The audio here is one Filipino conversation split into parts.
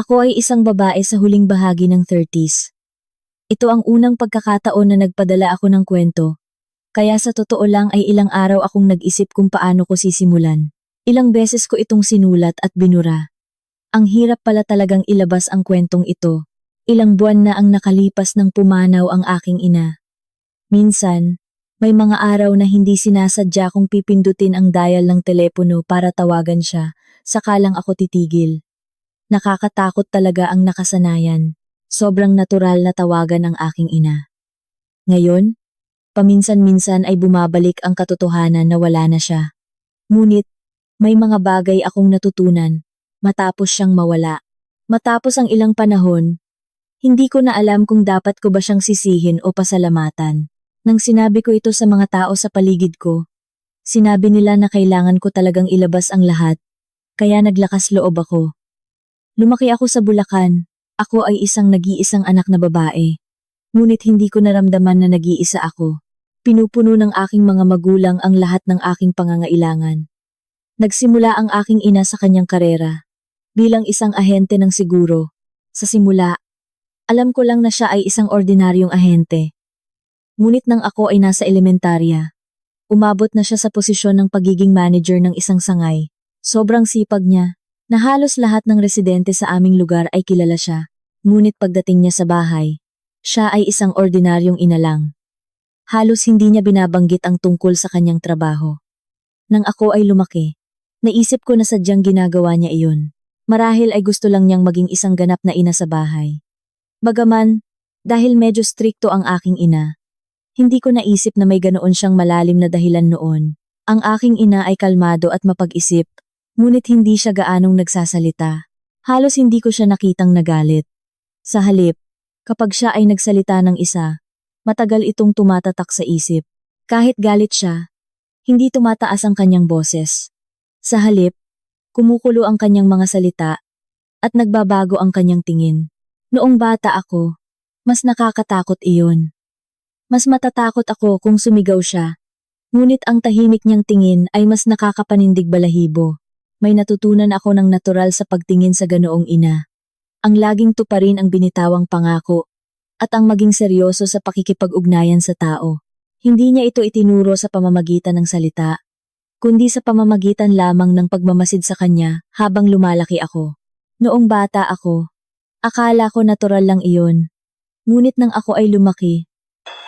Ako ay isang babae sa huling bahagi ng 30s. Ito ang unang pagkakataon na nagpadala ako ng kwento. Kaya sa totoo lang ay ilang araw akong nag-isip kung paano ko sisimulan. Ilang beses ko itong sinulat at binura. Ang hirap pala talagang ilabas ang kwentong ito. Ilang buwan na ang nakalipas nang pumanaw ang aking ina. Minsan, may mga araw na hindi sinasadya kong pipindutin ang dial ng telepono para tawagan siya, saka lang ako titigil. Nakakatakot talaga ang nakasanayan. Sobrang natural na tawagan ang aking ina. Ngayon, paminsan-minsan ay bumabalik ang katotohanan na wala na siya. Ngunit, may mga bagay akong natutunan matapos siyang mawala. Matapos ang ilang panahon, hindi ko na alam kung dapat ko ba siyang sisihin o pasalamatan. Nang sinabi ko ito sa mga tao sa paligid ko, sinabi nila na kailangan ko talagang ilabas ang lahat, kaya naglakas loob ako. Lumaki ako sa Bulacan. Ako ay isang nag-iisang anak na babae. Ngunit hindi ko naramdaman na nag-iisa ako. Pinupuno ng aking mga magulang ang lahat ng aking pangangailangan. Nagsimula ang aking ina sa kanyang karera. Bilang isang ahente ng siguro. Sa simula, alam ko lang na siya ay isang ordinaryong ahente. Ngunit nang ako ay nasa elementarya, umabot na siya sa posisyon ng pagiging manager ng isang sangay. Sobrang sipag niya, na halos lahat ng residente sa aming lugar ay kilala siya. Ngunit pagdating niya sa bahay, siya ay isang ordinaryong ina lang. Halos hindi niya binabanggit ang tungkol sa kanyang trabaho. Nang ako ay lumaki, naisip ko na sadyang ginagawa niya iyon. Marahil ay gusto lang niyang maging isang ganap na ina sa bahay. Bagaman, dahil medyo strikto ang aking ina, hindi ko naisip na may ganoon siyang malalim na dahilan noon. Ang aking ina ay kalmado at mapag-isip, ngunit hindi siya gaanong nagsasalita. Halos hindi ko siya nakitang nagalit. Sa halip, kapag siya ay nagsalita ng isa, matagal itong tumatatak sa isip. Kahit galit siya, hindi tumataas ang kanyang boses. Sa halip, kumukulo ang kanyang mga salita at nagbabago ang kanyang tingin. Noong bata ako, mas nakakatakot iyon. Mas matatakot ako kung sumigaw siya. Ngunit ang tahimik niyang tingin ay mas nakakapanindig balahibo. May natutunan ako ng natural sa pagtingin sa ganoong ina. Ang laging tuparin ang binitawang pangako, at ang maging seryoso sa pakikipag-ugnayan sa tao. Hindi niya ito itinuro sa pamamagitan ng salita, kundi sa pamamagitan lamang ng pagmamasid sa kanya habang lumalaki ako. Noong bata ako, akala ko natural lang iyon. Ngunit nang ako ay lumaki,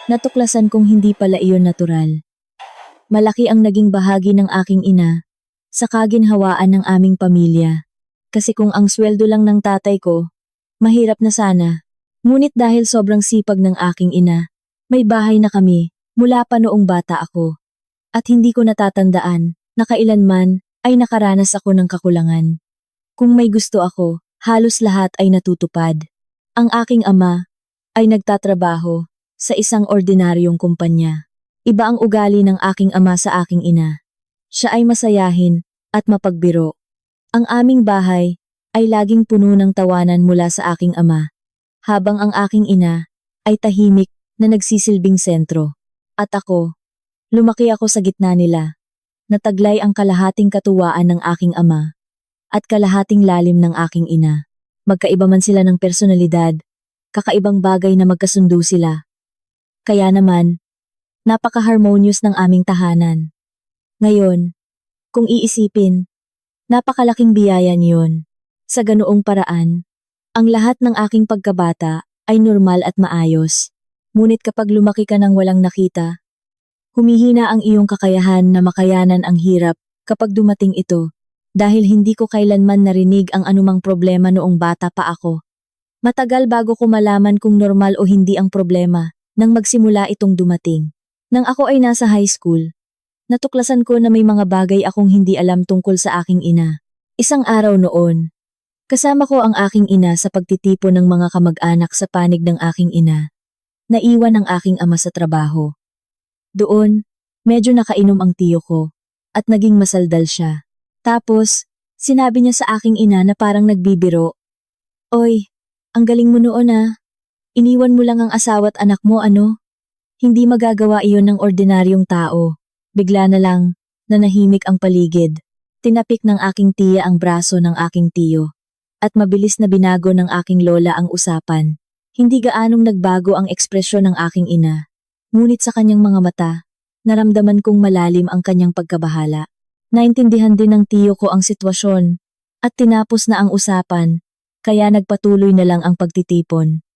natuklasan kong hindi pala iyon natural. Malaki ang naging bahagi ng aking ina sa kaginhawaan ng aming pamilya. Kasi kung ang sweldo lang ng tatay ko, mahirap na sana. Ngunit dahil sobrang sipag ng aking ina, may bahay na kami mula pa noong bata ako. At hindi ko natatandaan na kailanman ay nakaranas ako ng kakulangan. Kung may gusto ako, halos lahat ay natutupad. Ang aking ama ay nagtatrabaho sa isang ordinaryong kumpanya. Iba ang ugali ng aking ama sa aking ina. Siya ay masayahin at mapagbiro. Ang aming bahay ay laging puno ng tawanan mula sa aking ama, habang ang aking ina ay tahimik na nagsisilbing sentro. At ako, lumaki ako sa gitna nila. Nataglay ang kalahating katuwaan ng aking ama at kalahating lalim ng aking ina. Magkaiba man sila ng personalidad, kakaibang bagay na magkasundo sila. Kaya naman, napaka-harmonious ng aming tahanan. Ngayon, kung iisipin, napakalaking biyaya niyon. Sa ganoong paraan, ang lahat ng aking pagkabata ay normal at maayos. Ngunit kapag lumaki ka nang walang nakita, humihina ang iyong kakayahan na makayanan ang hirap kapag dumating ito, dahil hindi ko kailanman narinig ang anumang problema noong bata pa ako. Matagal bago ko malaman kung normal o hindi ang problema nang magsimula itong dumating. Nang ako ay nasa high school, natuklasan ko na may mga bagay akong hindi alam tungkol sa aking ina. Isang araw noon, kasama ko ang aking ina sa pagtitipon ng mga kamag-anak sa panig ng aking ina. Naiwan ang aking ama sa trabaho. Doon, medyo nakainom ang tiyo ko at naging masaldal siya. Tapos, sinabi niya sa aking ina na parang nagbibiro, "Oy, ang galing mo noon ah. Iniwan mo lang ang asawa't anak mo ano? Hindi magagawa iyon ng ordinaryong tao." Bigla na lang, nanahimik ang paligid. Tinapik ng aking tiya ang braso ng aking tiyo. At mabilis na binago ng aking lola ang usapan. Hindi gaanong nagbago ang ekspresyon ng aking ina. Ngunit sa kanyang mga mata, naramdaman kong malalim ang kanyang pagkabahala. Naintindihan din ng tiyo ko ang sitwasyon. At tinapos na ang usapan, kaya nagpatuloy na lang ang pagtitipon.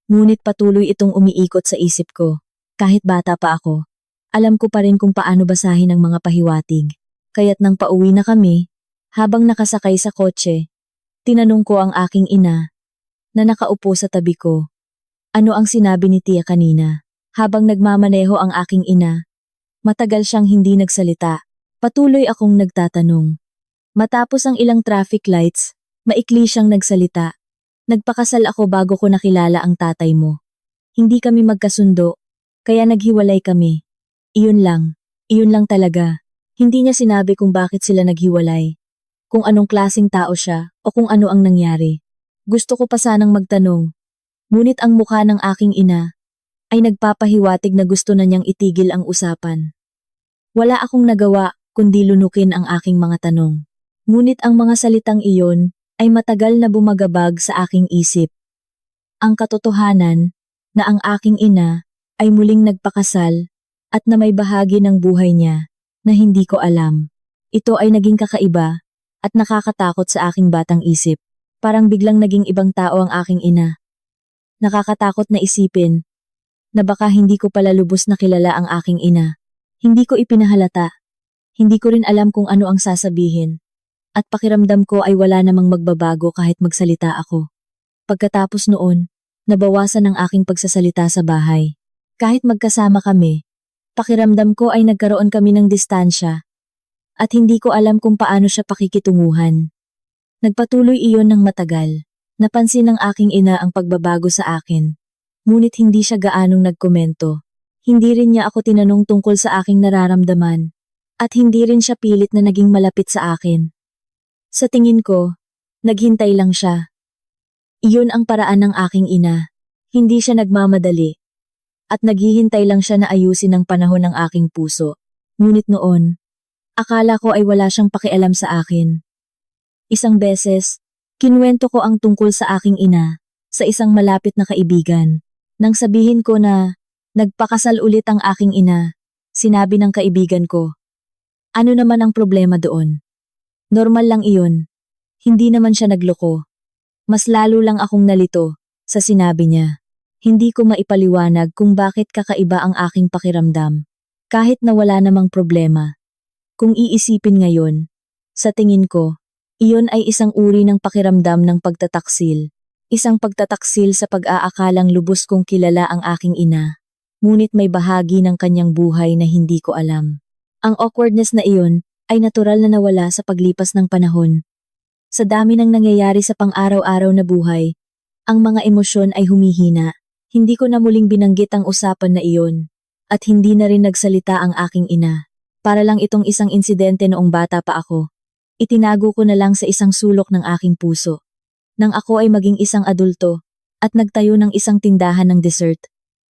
Ngunit patuloy itong umiikot sa isip ko. Kahit bata pa ako, alam ko pa rin kung paano basahin ang mga pahiwatig. Kaya't nang pauwi na kami, habang nakasakay sa kotse, tinanong ko ang aking ina, na nakaupo sa tabi ko. Ano ang sinabi ni tiya kanina? Habang nagmamaneho ang aking ina, matagal siyang hindi nagsalita. Patuloy akong nagtatanong. Matapos ang ilang traffic lights, maikli siyang nagsalita. Nagpakasal ako bago ko nakilala ang tatay mo. Hindi kami magkasundo, kaya naghiwalay kami. Iyon lang talaga. Hindi niya sinabi kung bakit sila naghiwalay, kung anong klaseng tao siya o kung ano ang nangyari. Gusto ko pa sanang magtanong, ngunit ang mukha ng aking ina ay nagpapahiwatig na gusto na niyang itigil ang usapan. Wala akong nagawa kundi lunukin ang aking mga tanong. Ngunit ang mga salitang iyon ay matagal na bumagabag sa aking isip. Ang katotohanan na ang aking ina ay muling nagpakasal at na may bahagi ng buhay niya na hindi ko alam. Ito ay naging kakaiba at nakakatakot sa aking batang isip. Parang biglang naging ibang tao ang aking ina. Nakakatakot na isipin na baka hindi ko pala lubos na kilala ang aking ina. Hindi ko ipinahalata. Hindi ko rin alam kung ano ang sasabihin. At pakiramdam ko ay wala namang magbabago kahit magsalita ako. Pagkatapos noon, nabawasan ang aking pagsasalita sa bahay. Kahit magkasama kami, pakiramdam ko ay nagkaroon kami ng distansya. At hindi ko alam kung paano siya pakikitunguhan. Nagpatuloy iyon ng matagal. Napansin ng aking ina ang pagbabago sa akin. Ngunit hindi siya gaanong nagkomento. Hindi rin niya ako tinanong tungkol sa aking nararamdaman. At hindi rin siya pilit na naging malapit sa akin. Sa tingin ko, naghintay lang siya. Iyon ang paraan ng aking ina. Hindi siya nagmamadali. At naghihintay lang siya na ayusin ang panahon ng aking puso. Ngunit noon, akala ko ay wala siyang pakialam sa akin. Isang beses, kinuwento ko ang tungkol sa aking ina sa isang malapit na kaibigan. Nang sabihin ko na nagpakasal ulit ang aking ina, sinabi ng kaibigan ko, ano naman ang problema doon? Normal lang iyon. Hindi naman siya nagloko. Mas lalo lang akong nalito sa sinabi niya. Hindi ko maipaliwanag kung bakit kakaiba ang aking pakiramdam. Kahit na wala namang problema. Kung iisipin ngayon, sa tingin ko, iyon ay isang uri ng pakiramdam ng pagtataksil. Isang pagtataksil sa pag-aakalang lubos kong kilala ang aking ina. Ngunit may bahagi ng kanyang buhay na hindi ko alam. Ang awkwardness na iyon ay natural na nawala sa paglipas ng panahon. Sa dami ng nangyayari sa pang-araw-araw na buhay, ang mga emosyon ay humihina. Hindi ko na muling binanggit ang usapan na iyon, at hindi na rin nagsalita ang aking ina. Para lang itong isang insidente noong bata pa ako. Itinago ko na lang sa isang sulok ng aking puso. Nang ako ay maging isang adulto, at nagtayo ng isang tindahan ng dessert,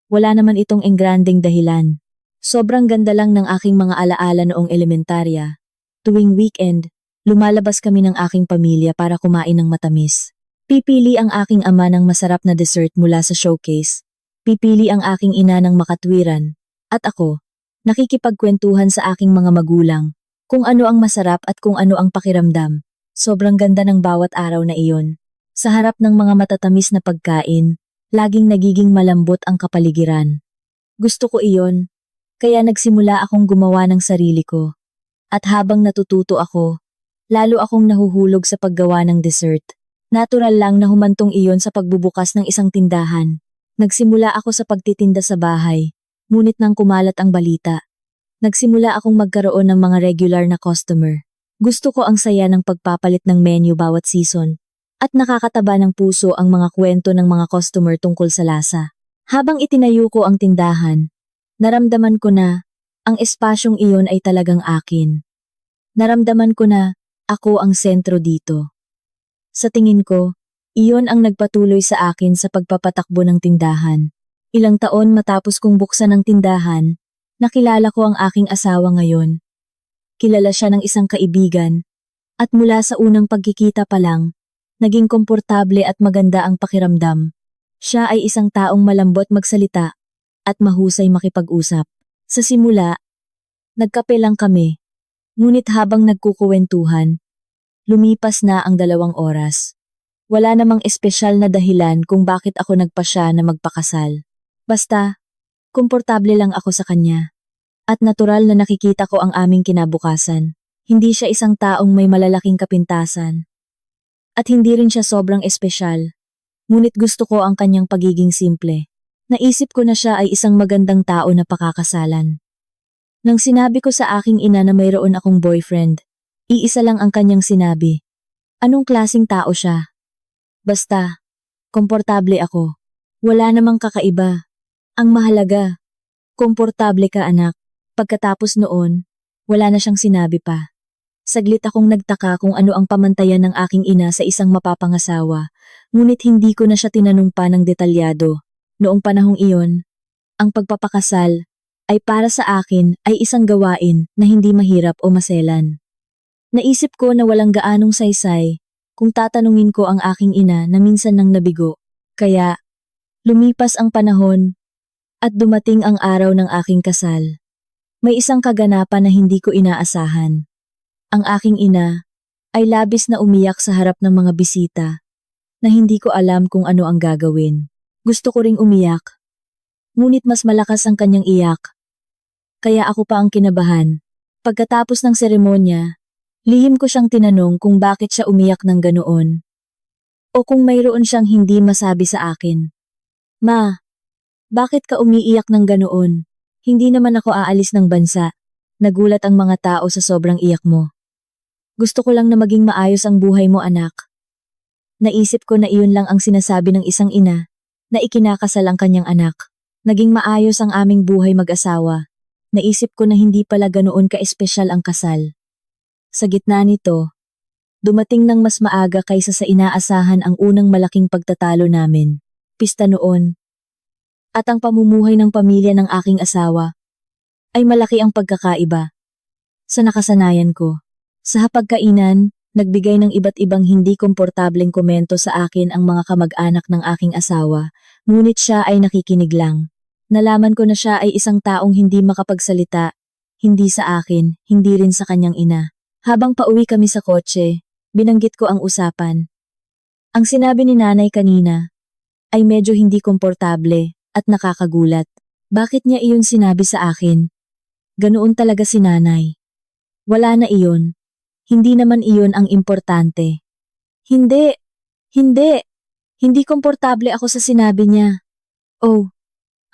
wala naman itong engranding dahilan. Sobrang ganda lang ng aking mga alaala noong elementarya. Tuwing weekend, lumalabas kami ng aking pamilya para kumain ng matamis. Pipili ang aking ama ng masarap na dessert mula sa showcase. Pipili ang aking ina ng makatwiran. At ako, nakikipagkwentuhan sa aking mga magulang, kung ano ang masarap at kung ano ang pakiramdam. Sobrang ganda ng bawat araw na iyon. Sa harap ng mga matatamis na pagkain, laging nagiging malambot ang kapaligiran. Gusto ko iyon, kaya nagsimula akong gumawa ng sarili ko. At habang natututo ako, lalo akong nahuhulog sa paggawa ng dessert. Natural lang na humantong iyon sa pagbubukas ng isang tindahan. Nagsimula ako sa pagtitinda sa bahay, ngunit nang kumalat ang balita, nagsimula akong magkaroon ng mga regular na customer. Gusto ko ang saya ng pagpapalit ng menu bawat season, at nakakataba ng puso ang mga kwento ng mga customer tungkol sa lasa. Habang itinayo ko ang tindahan, naramdaman ko na ang espasyong iyon ay talagang akin. Naramdaman ko na ako ang sentro dito. Sa tingin ko, iyon ang nagpatuloy sa akin sa pagpapatakbo ng tindahan. Ilang taon matapos kong buksan ang tindahan, nakilala ko ang aking asawa ngayon. Kilala siya ng isang kaibigan, at mula sa unang pagkikita pa lang, Naging komportable at maganda ang pakiramdam. Siya ay isang taong malambot magsalita at mahusay makipag-usap. Sa simula, nagkape lang kami. Ngunit habang nagkukuwentuhan, lumipas na ang 2 oras. Wala namang espesyal na dahilan kung bakit ako nagpasya na magpakasal. Basta, komportable lang ako sa kanya. At natural na nakikita ko ang aming kinabukasan. Hindi siya isang taong may malalaking kapintasan. At hindi rin siya sobrang espesyal. Ngunit gusto ko ang kanyang pagiging simple. Naisip ko na siya ay isang magandang tao na pakakasalan. Nang sinabi ko sa aking ina na mayroon akong boyfriend, iisa lang ang kanyang sinabi. Anong klasing tao siya? Basta, komportable ako. Wala namang kakaiba. Ang mahalaga, komportable ka anak. Pagkatapos noon, wala na siyang sinabi pa. Saglit akong nagtaka kung ano ang pamantayan ng aking ina sa isang mapapangasawa, ngunit hindi ko na siya tinanong pa ng detalyado. Noong panahong iyon, ang pagpapakasal ay para sa akin ay isang gawain na hindi mahirap o maselan. Naisip ko na walang gaanong saysay kung tatanungin ko ang aking ina na minsan nang nabigo. Kaya, lumipas ang panahon at dumating ang araw ng aking kasal. May isang kaganapan na hindi ko inaasahan. Ang aking ina ay labis na umiyak sa harap ng mga bisita na hindi ko alam kung ano ang gagawin. Gusto ko ring umiyak, ngunit mas malakas ang kanyang iyak. Kaya ako pa ang kinabahan. Pagkatapos ng seremonya, lihim ko siyang tinanong kung bakit siya umiyak ng ganoon. O kung mayroon siyang hindi masabi sa akin. Ma, bakit ka umiiyak ng ganoon? Hindi naman ako aalis ng bansa. Nagulat ang mga tao sa sobrang iyak mo. Gusto ko lang na maging maayos ang buhay mo anak. Naisip ko na iyon lang ang sinasabi ng isang ina na ikinakasal ang kanyang anak. Naging maayos ang aming buhay mag-asawa. Naisip ko na hindi pala ganoon ka-espesyal ang kasal. Sa gitna nito, dumating ng mas maaga kaysa sa inaasahan ang unang malaking pagtatalo namin. Pista noon. At ang pamumuhay ng pamilya ng aking asawa ay malaki ang pagkakaiba. Sa nakasanayan ko, sa hapagkainan, nagbigay ng iba't ibang hindi komportableng komento sa akin ang mga kamag-anak ng aking asawa, ngunit siya ay nakikinig lang. Nalaman ko na siya ay isang taong hindi makapagsalita, hindi sa akin, hindi rin sa kanyang ina. Habang pauwi kami sa kotse, binanggit ko ang usapan. Ang sinabi ni nanay kanina ay medyo hindi komportable at nakakagulat. Bakit niya iyon sinabi sa akin? Ganoon talaga si nanay. Wala na iyon. Hindi naman iyon ang importante. Hindi. Hindi komportable ako sa sinabi niya. Oh,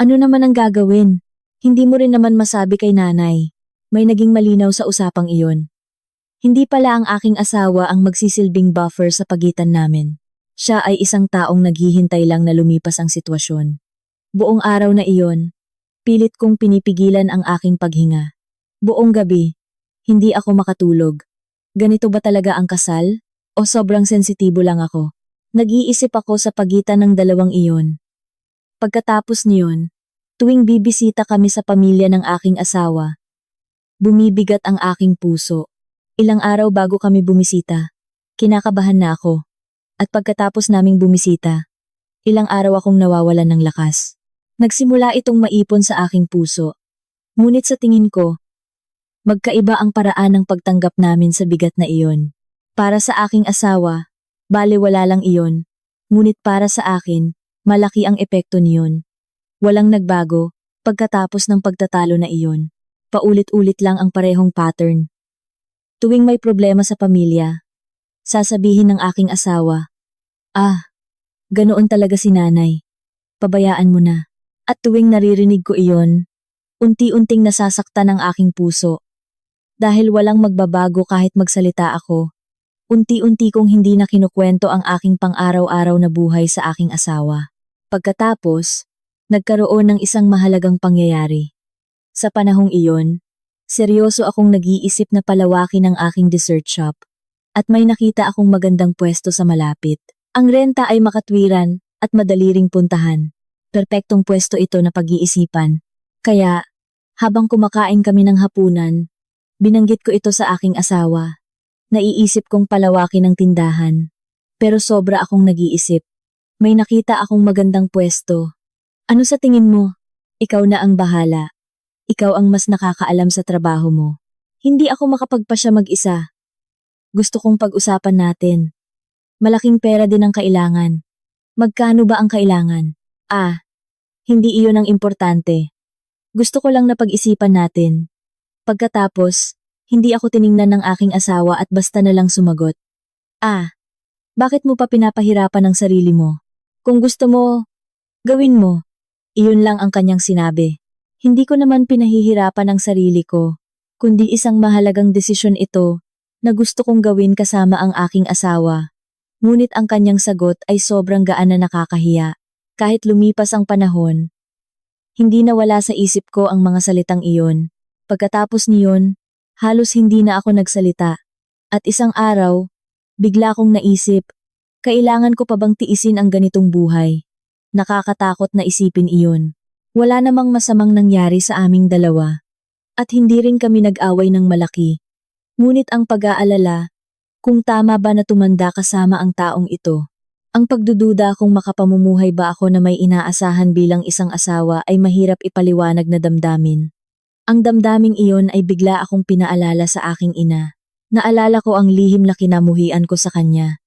ano naman ang gagawin? Hindi mo rin naman masabi kay nanay. May naging malinaw sa usapang iyon. Hindi pala ang aking asawa ang magsisilbing buffer sa pagitan namin. Siya ay isang taong naghihintay lang na lumipas ang sitwasyon. Buong araw na iyon, pilit kong pinipigilan ang aking paghinga. Buong gabi, hindi ako makatulog. Ganito ba talaga ang kasal? O sobrang sensitibo lang ako? Nag-iisip ako sa pagitan ng dalawang iyon. Pagkatapos niyon, tuwing bibisita kami sa pamilya ng aking asawa, bumibigat ang aking puso. Ilang araw bago kami bumisita, kinakabahan na ako. At pagkatapos naming bumisita, ilang araw akong nawawalan ng lakas. Nagsimula itong maipon sa aking puso. Ngunit sa tingin ko, magkaiba ang paraan ng pagtanggap namin sa bigat na iyon. Para sa aking asawa, balewala lang iyon. Ngunit para sa akin, malaki ang epekto niyon. Walang nagbago, pagkatapos ng pagtatalo na iyon. Paulit-ulit lang ang parehong pattern. Tuwing may problema sa pamilya, sasabihin ng aking asawa, ganoon talaga si nanay. Pabayaan mo na. At tuwing naririnig ko iyon, unti-unting nasasaktan ang aking puso. Dahil walang magbabago kahit magsalita ako, unti-unti kong hindi na kinukwento ang aking pang-araw-araw na buhay sa aking asawa. Pagkatapos, nagkaroon ng isang mahalagang pangyayari. Sa panahong iyon, seryoso akong nag-iisip na palawakin ang aking dessert shop. At may nakita akong magandang pwesto sa malapit. Ang renta ay makatwiran at madali ring puntahan. Perpektong pwesto ito na pag-iisipan. Kaya, habang kumakain kami ng hapunan, binanggit ko ito sa aking asawa. Naiisip kong palawakin ang tindahan. Pero sobra akong nag-iisip. May nakita akong magandang pwesto. Ano sa tingin mo? Ikaw na ang bahala. Ikaw ang mas nakakaalam sa trabaho mo. Hindi ako makapagpasya mag-isa. Gusto kong pag-usapan natin. Malaking pera din ang kailangan. Magkano ba ang kailangan? Hindi iyon ang importante. Gusto ko lang na pag-isipan natin. Pagkatapos, hindi ako tiningnan ng aking asawa at basta na lang sumagot. Bakit mo pa pinapahirapan ang sarili mo? Kung gusto mo, gawin mo. Iyon lang ang kanyang sinabi. Hindi ko naman pinahihirapan ang sarili ko, kundi isang mahalagang desisyon ito na gusto kong gawin kasama ang aking asawa. Ngunit ang kanyang sagot ay sobrang gaan na nakakahiya. Kahit lumipas ang panahon, hindi nawala sa isip ko ang mga salitang iyon. Pagkatapos niyon, halos hindi na ako nagsalita. At isang araw, bigla kong naisip, kailangan ko pa bang tiisin ang ganitong buhay? Nakakatakot na isipin iyon. Wala namang masamang nangyari sa aming dalawa. At hindi rin kami nag-away ng malaki. Ngunit ang pag-aalala, kung tama ba na tumanda kasama ang taong ito. Ang pagdududa kung makapamumuhay ba ako na may inaasahan bilang isang asawa ay mahirap ipaliwanag na damdamin. Ang damdaming iyon ay bigla akong pinaalala sa aking ina. Naalala ko ang lihim na kinamuhian ko sa kanya.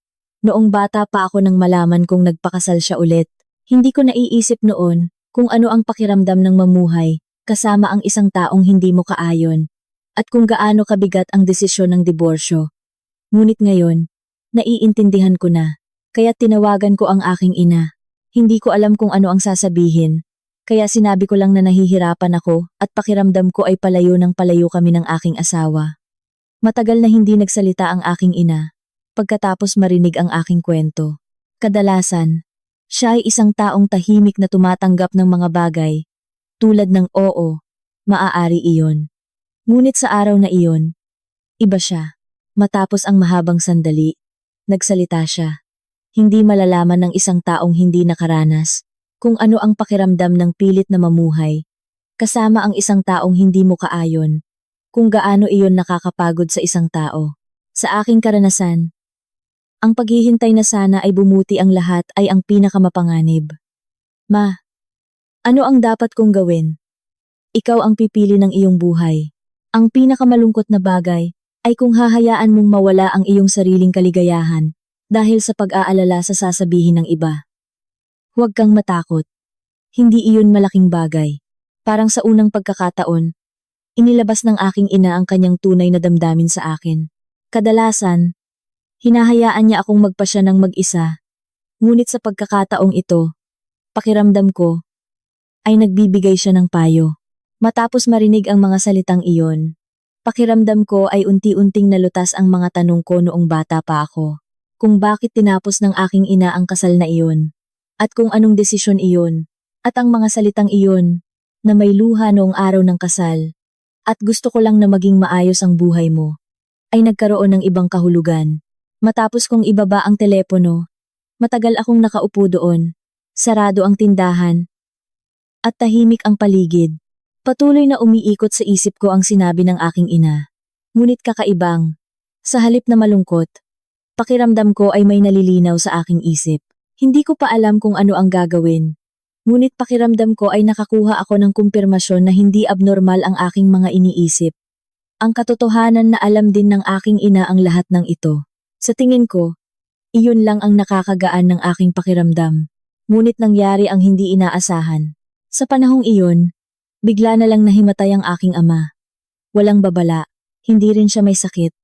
Noong bata pa ako nang malaman kong nagpakasal siya ulit, hindi ko naiisip noon kung ano ang pakiramdam ng mamuhay kasama ang isang taong hindi mo kaayon at kung gaano kabigat ang desisyon ng diborsyo. Ngunit ngayon, naiintindihan ko na, kaya tinawagan ko ang aking ina. Hindi ko alam kung ano ang sasabihin, kaya sinabi ko lang na nahihirapan ako at pakiramdam ko ay palayo ng palayo kami ng aking asawa. Matagal na hindi nagsalita ang aking ina, pagkatapos marinig ang aking kwento. Kadalasan, siya ay isang taong tahimik na tumatanggap ng mga bagay, tulad ng oo, maaari iyon. Ngunit sa araw na iyon, iba siya. Matapos ang mahabang sandali, nagsalita siya. Hindi malalaman ng isang taong hindi nakaranas kung ano ang pakiramdam ng pilit na mamuhay, kasama ang isang taong hindi mo kaayon, kung gaano iyon nakakapagod sa isang tao. Sa aking karanasan, ang paghihintay na sana ay bumuti ang lahat ay ang pinakamapanganib. Ma, ano ang dapat kong gawin? Ikaw ang pipili ng iyong buhay. Ang pinakamalungkot na bagay ay kung hahayaan mong mawala ang iyong sariling kaligayahan dahil sa pag-aalala sa sasabihin ng iba. Huwag kang matakot. Hindi iyon malaking bagay. Parang sa unang pagkakataon, inilabas ng aking ina ang kanyang tunay na damdamin sa akin. Kadalasan, hinahayaan niya akong magpasya ng mag-isa. Ngunit sa pagkakataong ito, pakiramdam ko, ay nagbibigay siya ng payo. Matapos marinig ang mga salitang iyon, pakiramdam ko ay unti-unting nalutas ang mga tanong ko noong bata pa ako. Kung bakit tinapos ng aking ina ang kasal na iyon, at kung anong desisyon iyon, at ang mga salitang iyon, na may luha noong araw ng kasal, at gusto ko lang na maging maayos ang buhay mo, ay nagkaroon ng ibang kahulugan. Matapos kong ibaba ang telepono, matagal akong nakaupo doon, sarado ang tindahan, at tahimik ang paligid. Patuloy na umiikot sa isip ko ang sinabi ng aking ina. Ngunit kakaibang, sa halip na malungkot, pakiramdam ko ay may nalilinaw sa aking isip. Hindi ko pa alam kung ano ang gagawin. Ngunit pakiramdam ko ay nakakuha ako ng kumpirmasyon na hindi abnormal ang aking mga iniisip. Ang katotohanan na alam din ng aking ina ang lahat ng ito. Sa tingin ko, iyon lang ang nakakagaan ng aking pakiramdam. Ngunit nangyari ang hindi inaasahan. Sa panahong iyon, bigla na lang nahimatay ang aking ama. Walang babala, hindi rin siya may sakit.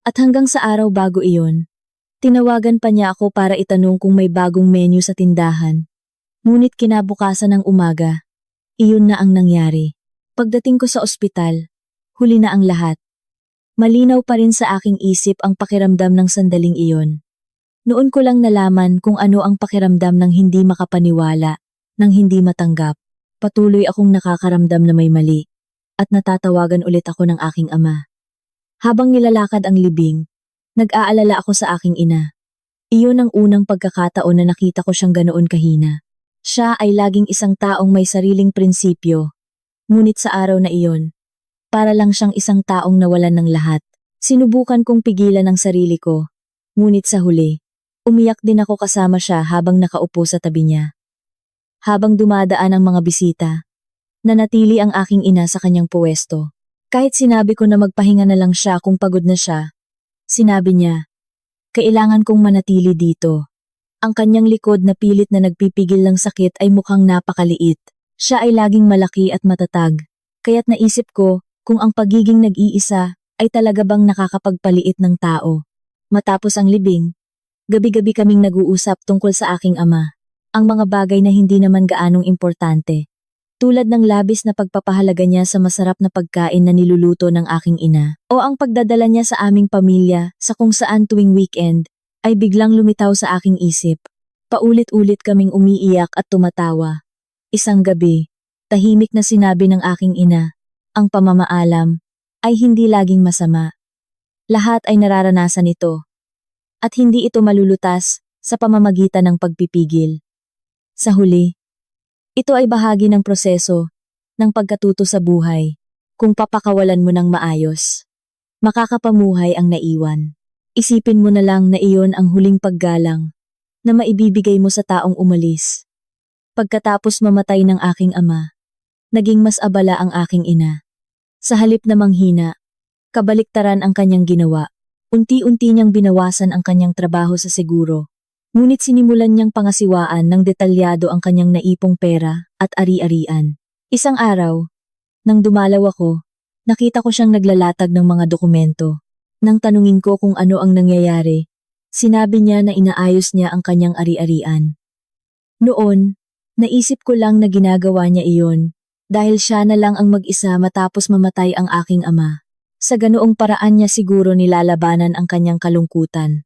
At hanggang sa araw bago iyon, tinawagan pa niya ako para itanong kung may bagong menu sa tindahan. Ngunit kinabukasan ng umaga, iyon na ang nangyari. Pagdating ko sa ospital, huli na ang lahat. Malinaw pa rin sa aking isip ang pakiramdam ng sandaling iyon. Noon ko lang nalaman kung ano ang pakiramdam ng hindi makapaniwala, ng hindi matanggap. Patuloy akong nakakaramdam na may mali, at natatawagan ulit ako ng aking ama. Habang nilalakad ang libing, nag-aalala ako sa aking ina. Iyon ang unang pagkakataon na nakita ko siyang ganoon kahina. Siya ay laging isang taong may sariling prinsipyo. Ngunit sa araw na iyon, para lang siyang isang taong nawalan ng lahat. Sinubukan kong pigilan ang sarili ko. Ngunit sa huli, Umiyak din ako kasama siya habang nakaupo sa tabi niya. Habang dumadaan ang mga bisita, nanatili ang aking ina sa kanyang puwesto. Kahit sinabi ko na magpahinga na lang siya kung pagod na siya, sinabi niya, kailangan kong manatili dito. Ang kanyang likod na pilit na nagpipigil ng sakit ay mukhang napakaliit. Siya ay laging malaki at matatag. Kaya't naisip ko kung ang pagiging nag-iisa ay talaga bang nakakapagpaliit ng tao. Matapos ang libing, gabi-gabi kaming nag-uusap tungkol sa aking ama. Ang mga bagay na hindi naman gaanong importante. Tulad ng labis na pagpapahalaga niya sa masarap na pagkain na niluluto ng aking ina. O ang pagdadala niya sa aming pamilya sa kung saan tuwing weekend ay biglang lumitaw sa aking isip. Paulit-ulit kaming umiiyak at tumatawa. Isang gabi, tahimik na sinabi ng aking ina, ang pamamaalam ay hindi laging masama. Lahat ay nararanasan ito. At hindi ito malulutas sa pamamagitan ng pagpipigil. Sa huli, ito ay bahagi ng proseso ng pagkatuto sa buhay. Kung papakawalan mo ng maayos, makakapamuhay ang naiwan. Isipin mo na lang na iyon ang huling paggalang na maibibigay mo sa taong umalis. Pagkatapos mamatay ng aking ama, naging mas abala ang aking ina. Sa halip na manghina, kabaliktaran ang kanyang ginawa. Unti-unti niyang binawasan ang kanyang trabaho sa seguro. Ngunit sinimulan niyang pangasiwaan ng detalyado ang kanyang naipong pera at ari-arian. Isang araw, nang dumalaw ako, nakita ko siyang naglalatag ng mga dokumento. Nang tanungin ko kung ano ang nangyayari, sinabi niya na inaayos niya ang kanyang ari-arian. Noon, naisip ko lang na ginagawa niya iyon dahil siya na lang ang mag-isa matapos mamatay ang aking ama. Sa ganoong paraan niya siguro nilalabanan ang kanyang kalungkutan.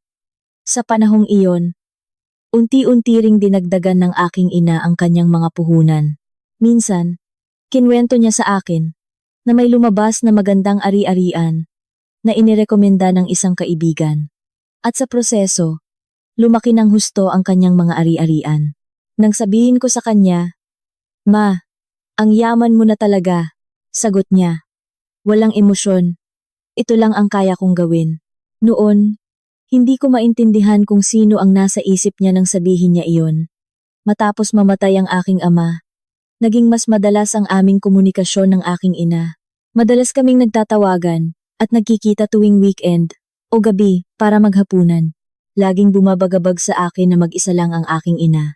Sa panahong iyon, unti-unti ring dinagdagan ng aking ina ang kanyang mga puhunan. Minsan, kinwento niya sa akin na may lumabas na magandang ari-arian na inirekomenda ng isang kaibigan. At sa proseso, lumaki ng husto ang kanyang mga ari-arian. Nang sabihin ko sa kanya, "Ma, ang yaman mo na talaga," sagot niya, "Walang emosyon. Ito lang ang kaya kong gawin." Noon, hindi ko maintindihan kung sino ang nasa isip niya nang sabihin niya iyon. Matapos mamatay ang aking ama, naging mas madalas ang aming komunikasyon ng aking ina. Madalas kaming nagtatawagan at nagkikita tuwing weekend o gabi para maghapunan. Laging bumabagabag sa akin na mag-isa lang ang aking ina.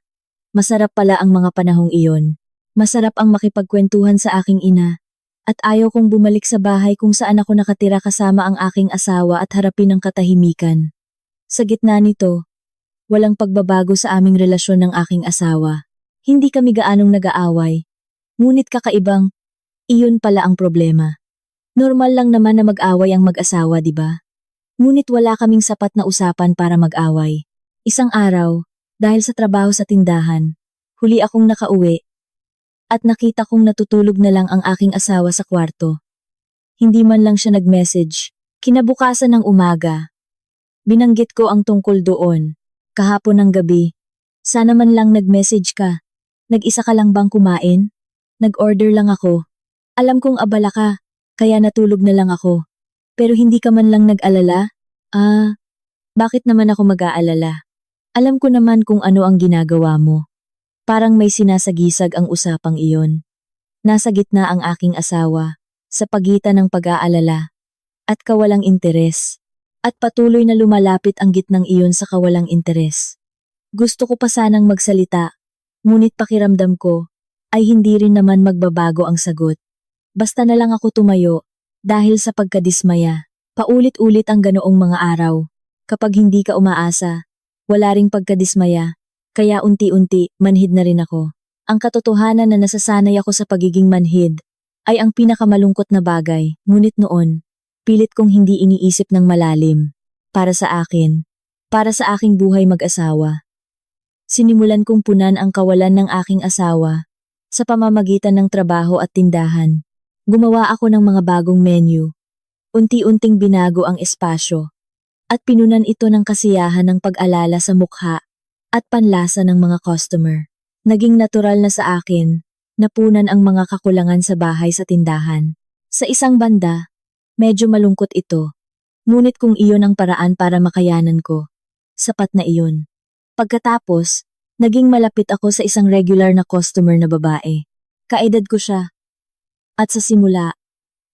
Masarap pala ang mga panahong iyon. Masarap ang makipagkwentuhan sa aking ina. At ayaw kong bumalik sa bahay kung saan ako nakatira kasama ang aking asawa at harapin ang katahimikan. Sa gitna nito, walang pagbabago sa aming relasyon ng aking asawa. Hindi kami gaanong nag-aaway. Ngunit kakaibang, iyon pala ang problema. Normal lang naman na mag-away ang mag-asawa, di ba? Ngunit wala kaming sapat na usapan para mag-away. Isang araw, dahil sa trabaho sa tindahan, huli akong nakauwi at nakita kong natutulog na lang ang aking asawa sa kwarto. Hindi man lang siya nag-message. Kinabukasan ng umaga, binanggit ko ang tungkol doon. Kahapon ng gabi, sana man lang nag-message ka. Nag-isa ka lang bang kumain? Nag-order lang ako. Alam kong abala ka, kaya natulog na lang ako. Pero hindi ka man lang nag-alala? Bakit naman ako mag-aalala? Alam ko naman kung ano ang ginagawa mo. Parang may sinasagisag ang usapang iyon. Nasa gitna ang aking asawa, sa pagitan ng pag-aalala at kawalang interes. At patuloy na lumalapit ang gitnang iyon sa kawalang interes. Gusto ko pa sanang magsalita, ngunit pakiramdam ko ay hindi rin naman magbabago ang sagot. Basta na lang ako tumayo dahil sa pagkadismaya. Paulit-ulit ang ganoong mga araw. Kapag hindi ka umaasa, wala ring pagkadismaya. Kaya unti-unti, manhid na rin ako. Ang katotohanan na nasasanay ako sa pagiging manhid ay ang pinakamalungkot na bagay, ngunit noon, pilit kong hindi iniisip ng malalim. Para sa akin, para sa aking buhay mag-asawa. Sinimulan kong punan ang kawalan ng aking asawa sa pamamagitan ng trabaho at tindahan. Gumawa ako ng mga bagong menu. Unti-unting binago ang espasyo at pinunan ito ng kasiyahan ng pag-alala sa mukha at panlasa ng mga customer. Naging natural na sa akin na punan ang mga kakulangan sa bahay sa tindahan. Sa isang banda, medyo malungkot ito. Ngunit kung iyon ang paraan para makayanan ko, sapat na iyon. Pagkatapos, naging malapit ako sa isang regular na customer na babae. Kaedad ko siya. At sa simula,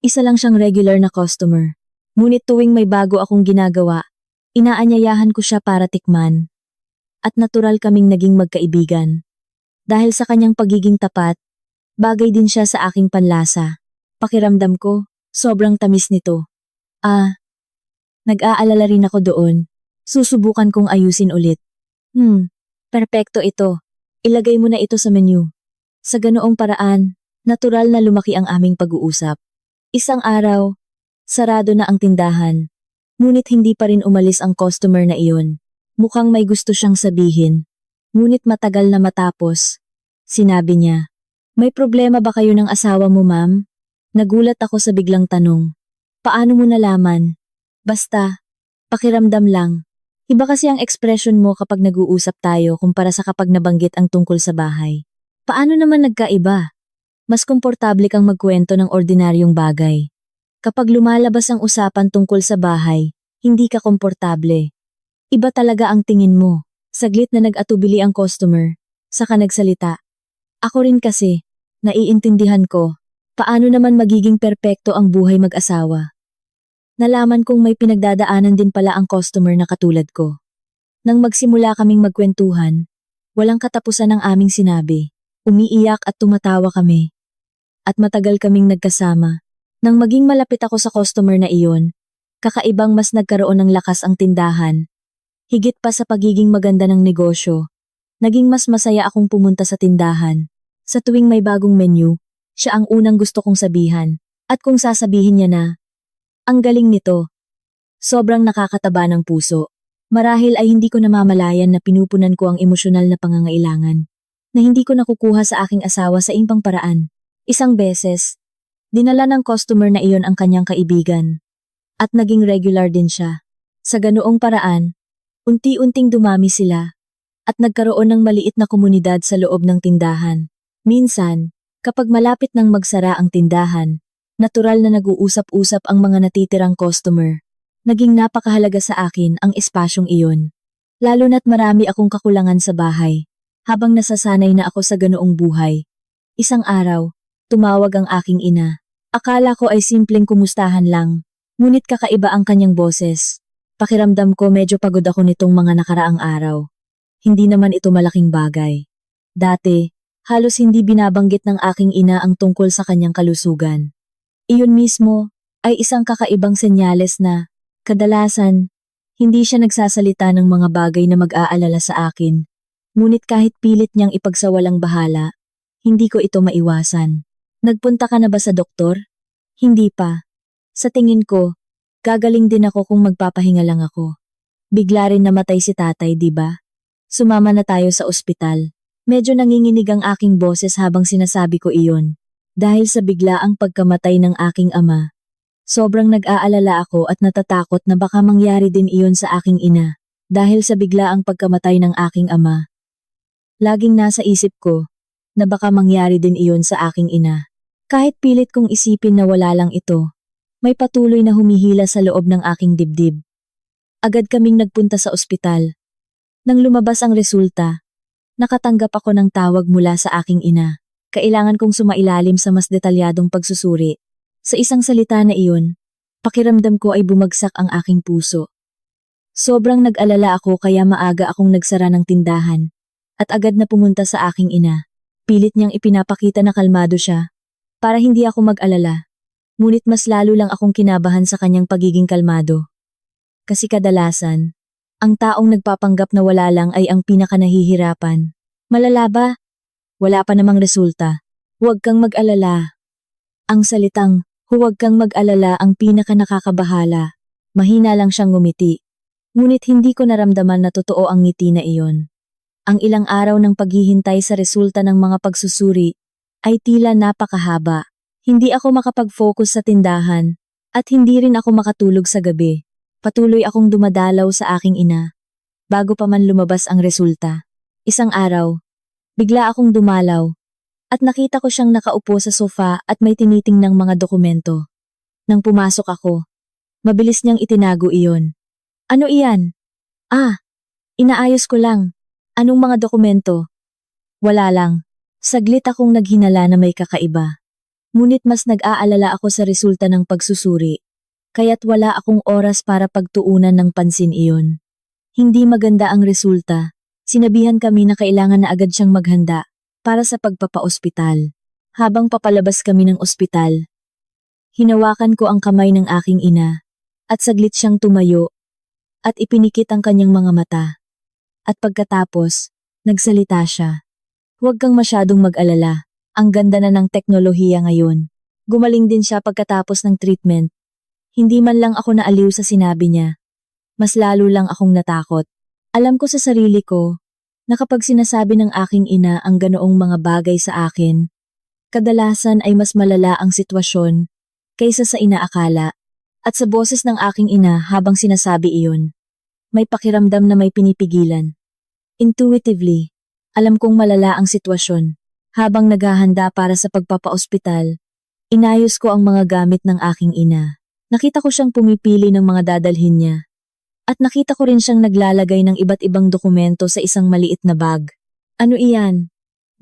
isa lang siyang regular na customer. Ngunit tuwing may bago akong ginagawa, inaanyayahan ko siya para tikman. At natural kaming naging magkaibigan. Dahil sa kanyang pagiging tapat, bagay din siya sa aking panlasa. Pakiramdam ko, sobrang tamis nito. Nag-aalala rin ako doon. Susubukan kong ayusin ulit. Perpekto ito. Ilagay mo na ito sa menu. Sa ganoong paraan, natural na lumaki ang aming pag-uusap. Isang araw, sarado na ang tindahan. Ngunit hindi pa rin umalis ang customer na iyon. Mukhang may gusto siyang sabihin. Ngunit matagal na matapos. Sinabi niya, "May problema ba kayo ng asawa mo, ma'am?" Nagulat ako sa biglang tanong. "Paano mo nalaman?" "Basta, pakiramdam lang. Iba kasi ang ekspresyon mo kapag nag-uusap tayo kumpara sa kapag nabanggit ang tungkol sa bahay." "Paano naman nagkaiba?" "Mas komportable kang magkwento ng ordinaryong bagay. Kapag lumalabas ang usapan tungkol sa bahay, hindi ka komportable. Iba talaga ang tingin mo." Saglit na nag-atubili ang customer, saka nagsalita. "Ako rin kasi, naiintindihan ko, paano naman magiging perpekto ang buhay mag-asawa." Nalaman kong may pinagdadaanan din pala ang customer na katulad ko. Nang magsimula kaming magkwentuhan, walang katapusan ang aming sinabi. Umiiyak at tumatawa kami. At matagal kaming nagkasama. Nang maging malapit ako sa customer na iyon, kakaibang mas nagkaroon ng lakas ang tindahan. Higit pa sa pagiging maganda ng negosyo, naging mas masaya akong pumunta sa tindahan. Sa tuwing may bagong menu, siya ang unang gusto kong sabihan. At kung sasabihin niya na, "Ang galing nito." Sobrang nakakataba ng puso. Marahil ay hindi ko namamalayan na pinupunan ko ang emosyonal na pangangailangan, na hindi ko nakukuha sa aking asawa sa ibang paraan. Isang beses, dinala ng customer na iyon ang kanyang kaibigan. At naging regular din siya. Sa ganoong paraan, unti-unting dumami sila. At nagkaroon ng maliit na komunidad sa loob ng tindahan. Minsan, kapag malapit nang magsara ang tindahan, natural na nag-uusap-usap ang mga natitirang customer. Naging napakahalaga sa akin ang espasyong iyon. Lalo na't marami akong kakulangan sa bahay. Habang nasasanay na ako sa ganoong buhay. Isang araw, tumawag ang aking ina. Akala ko ay simpleng kumustahan lang. Ngunit kakaiba ang kanyang boses. Pakiramdam ko medyo pagod ako nitong mga nakaraang araw. Hindi naman ito malaking bagay. Dati, halos hindi binabanggit ng aking ina ang tungkol sa kanyang kalusugan. Iyon mismo ay isang kakaibang senyales na, kadalasan, hindi siya nagsasalita ng mga bagay na mag-aalala sa akin. Ngunit kahit pilit niyang ipagsawalang bahala, hindi ko ito maiwasan. "Nagpunta ka na ba sa doktor?" "Hindi pa. Sa tingin ko, gagaling din ako kung magpapahinga lang ako. Bigla rin namatay si tatay, di ba? Sumama na tayo sa ospital." Medyo nanginginig ang aking boses habang sinasabi ko iyon. Dahil sa biglaang pagkamatay ng aking ama. Sobrang nag-aalala ako at natatakot na baka mangyari din iyon sa aking ina. Dahil sa biglaang pagkamatay ng aking ama. Laging nasa isip ko na baka mangyari din iyon sa aking ina. Kahit pilit kong isipin na wala lang ito, may patuloy na humihila sa loob ng aking dibdib. Agad kaming nagpunta sa ospital. Nang lumabas ang resulta, nakatanggap ako ng tawag mula sa aking ina. Kailangan kong sumailalim sa mas detalyadong pagsusuri. Sa isang salita na iyon, pakiramdam ko ay bumagsak ang aking puso. Sobrang nag-alala ako kaya maaga akong nagsara ng tindahan. At agad na pumunta sa aking ina. Pilit niyang ipinapakita na kalmado siya. Para hindi ako mag-alala. Ngunit mas lalo lang akong kinabahan sa kanyang pagiging kalmado. Kasi kadalasan, ang taong nagpapanggap na wala lang ay ang pinakanahihirapan. "Malala ba? Wala pa namang resulta. Huwag kang mag-alala." Ang salitang, "huwag kang mag-alala" ang pinaka-nakakabahala. Mahina lang siyang ngumiti. Ngunit hindi ko naramdaman na totoo ang ngiti na iyon. Ang ilang araw ng paghihintay sa resulta ng mga pagsusuri ay tila napakahaba. Hindi ako makapag-focus sa tindahan at hindi rin ako makatulog sa gabi. Patuloy akong dumadalaw sa aking ina. Bago pa man lumabas ang resulta. Isang araw, bigla akong dumalaw at nakita ko siyang nakaupo sa sofa at may tinitingnang mga dokumento. Nang pumasok ako, mabilis niyang itinago iyon. "Ano iyan?" "Inaayos ko lang. Anong mga dokumento? Wala lang. Saglit akong naghinala na may kakaiba. Ngunit mas nag-aalala ako sa resulta ng pagsusuri. Kaya't wala akong oras para pagtuunan ng pansin iyon. Hindi maganda ang resulta. Sinabihan kami na kailangan na agad siyang maghanda para sa pagpapaospital. Habang papalabas kami ng ospital, hinawakan ko ang kamay ng aking ina at saglit siyang tumayo at ipinikit ang kanyang mga mata. At pagkatapos, nagsalita siya. Huwag kang masyadong mag-alala. Ang ganda na ng teknolohiya ngayon. Gumaling din siya pagkatapos ng treatment. Hindi man lang ako naaliw sa sinabi niya. Mas lalo lang akong natakot. Alam ko sa sarili ko na kapag sinasabi ng aking ina ang ganoong mga bagay sa akin, kadalasan ay mas malala ang sitwasyon kaysa sa inaakala. At sa boses ng aking ina habang sinasabi iyon, may pakiramdam na may pinipigilan. Intuitively, alam kong malala ang sitwasyon. Habang naghahanda para sa pagpapaospital, inayos ko ang mga gamit ng aking ina. Nakita ko siyang pumipili ng mga dadalhin niya. At nakita ko rin siyang naglalagay ng iba't ibang dokumento sa isang maliit na bag. Ano iyan?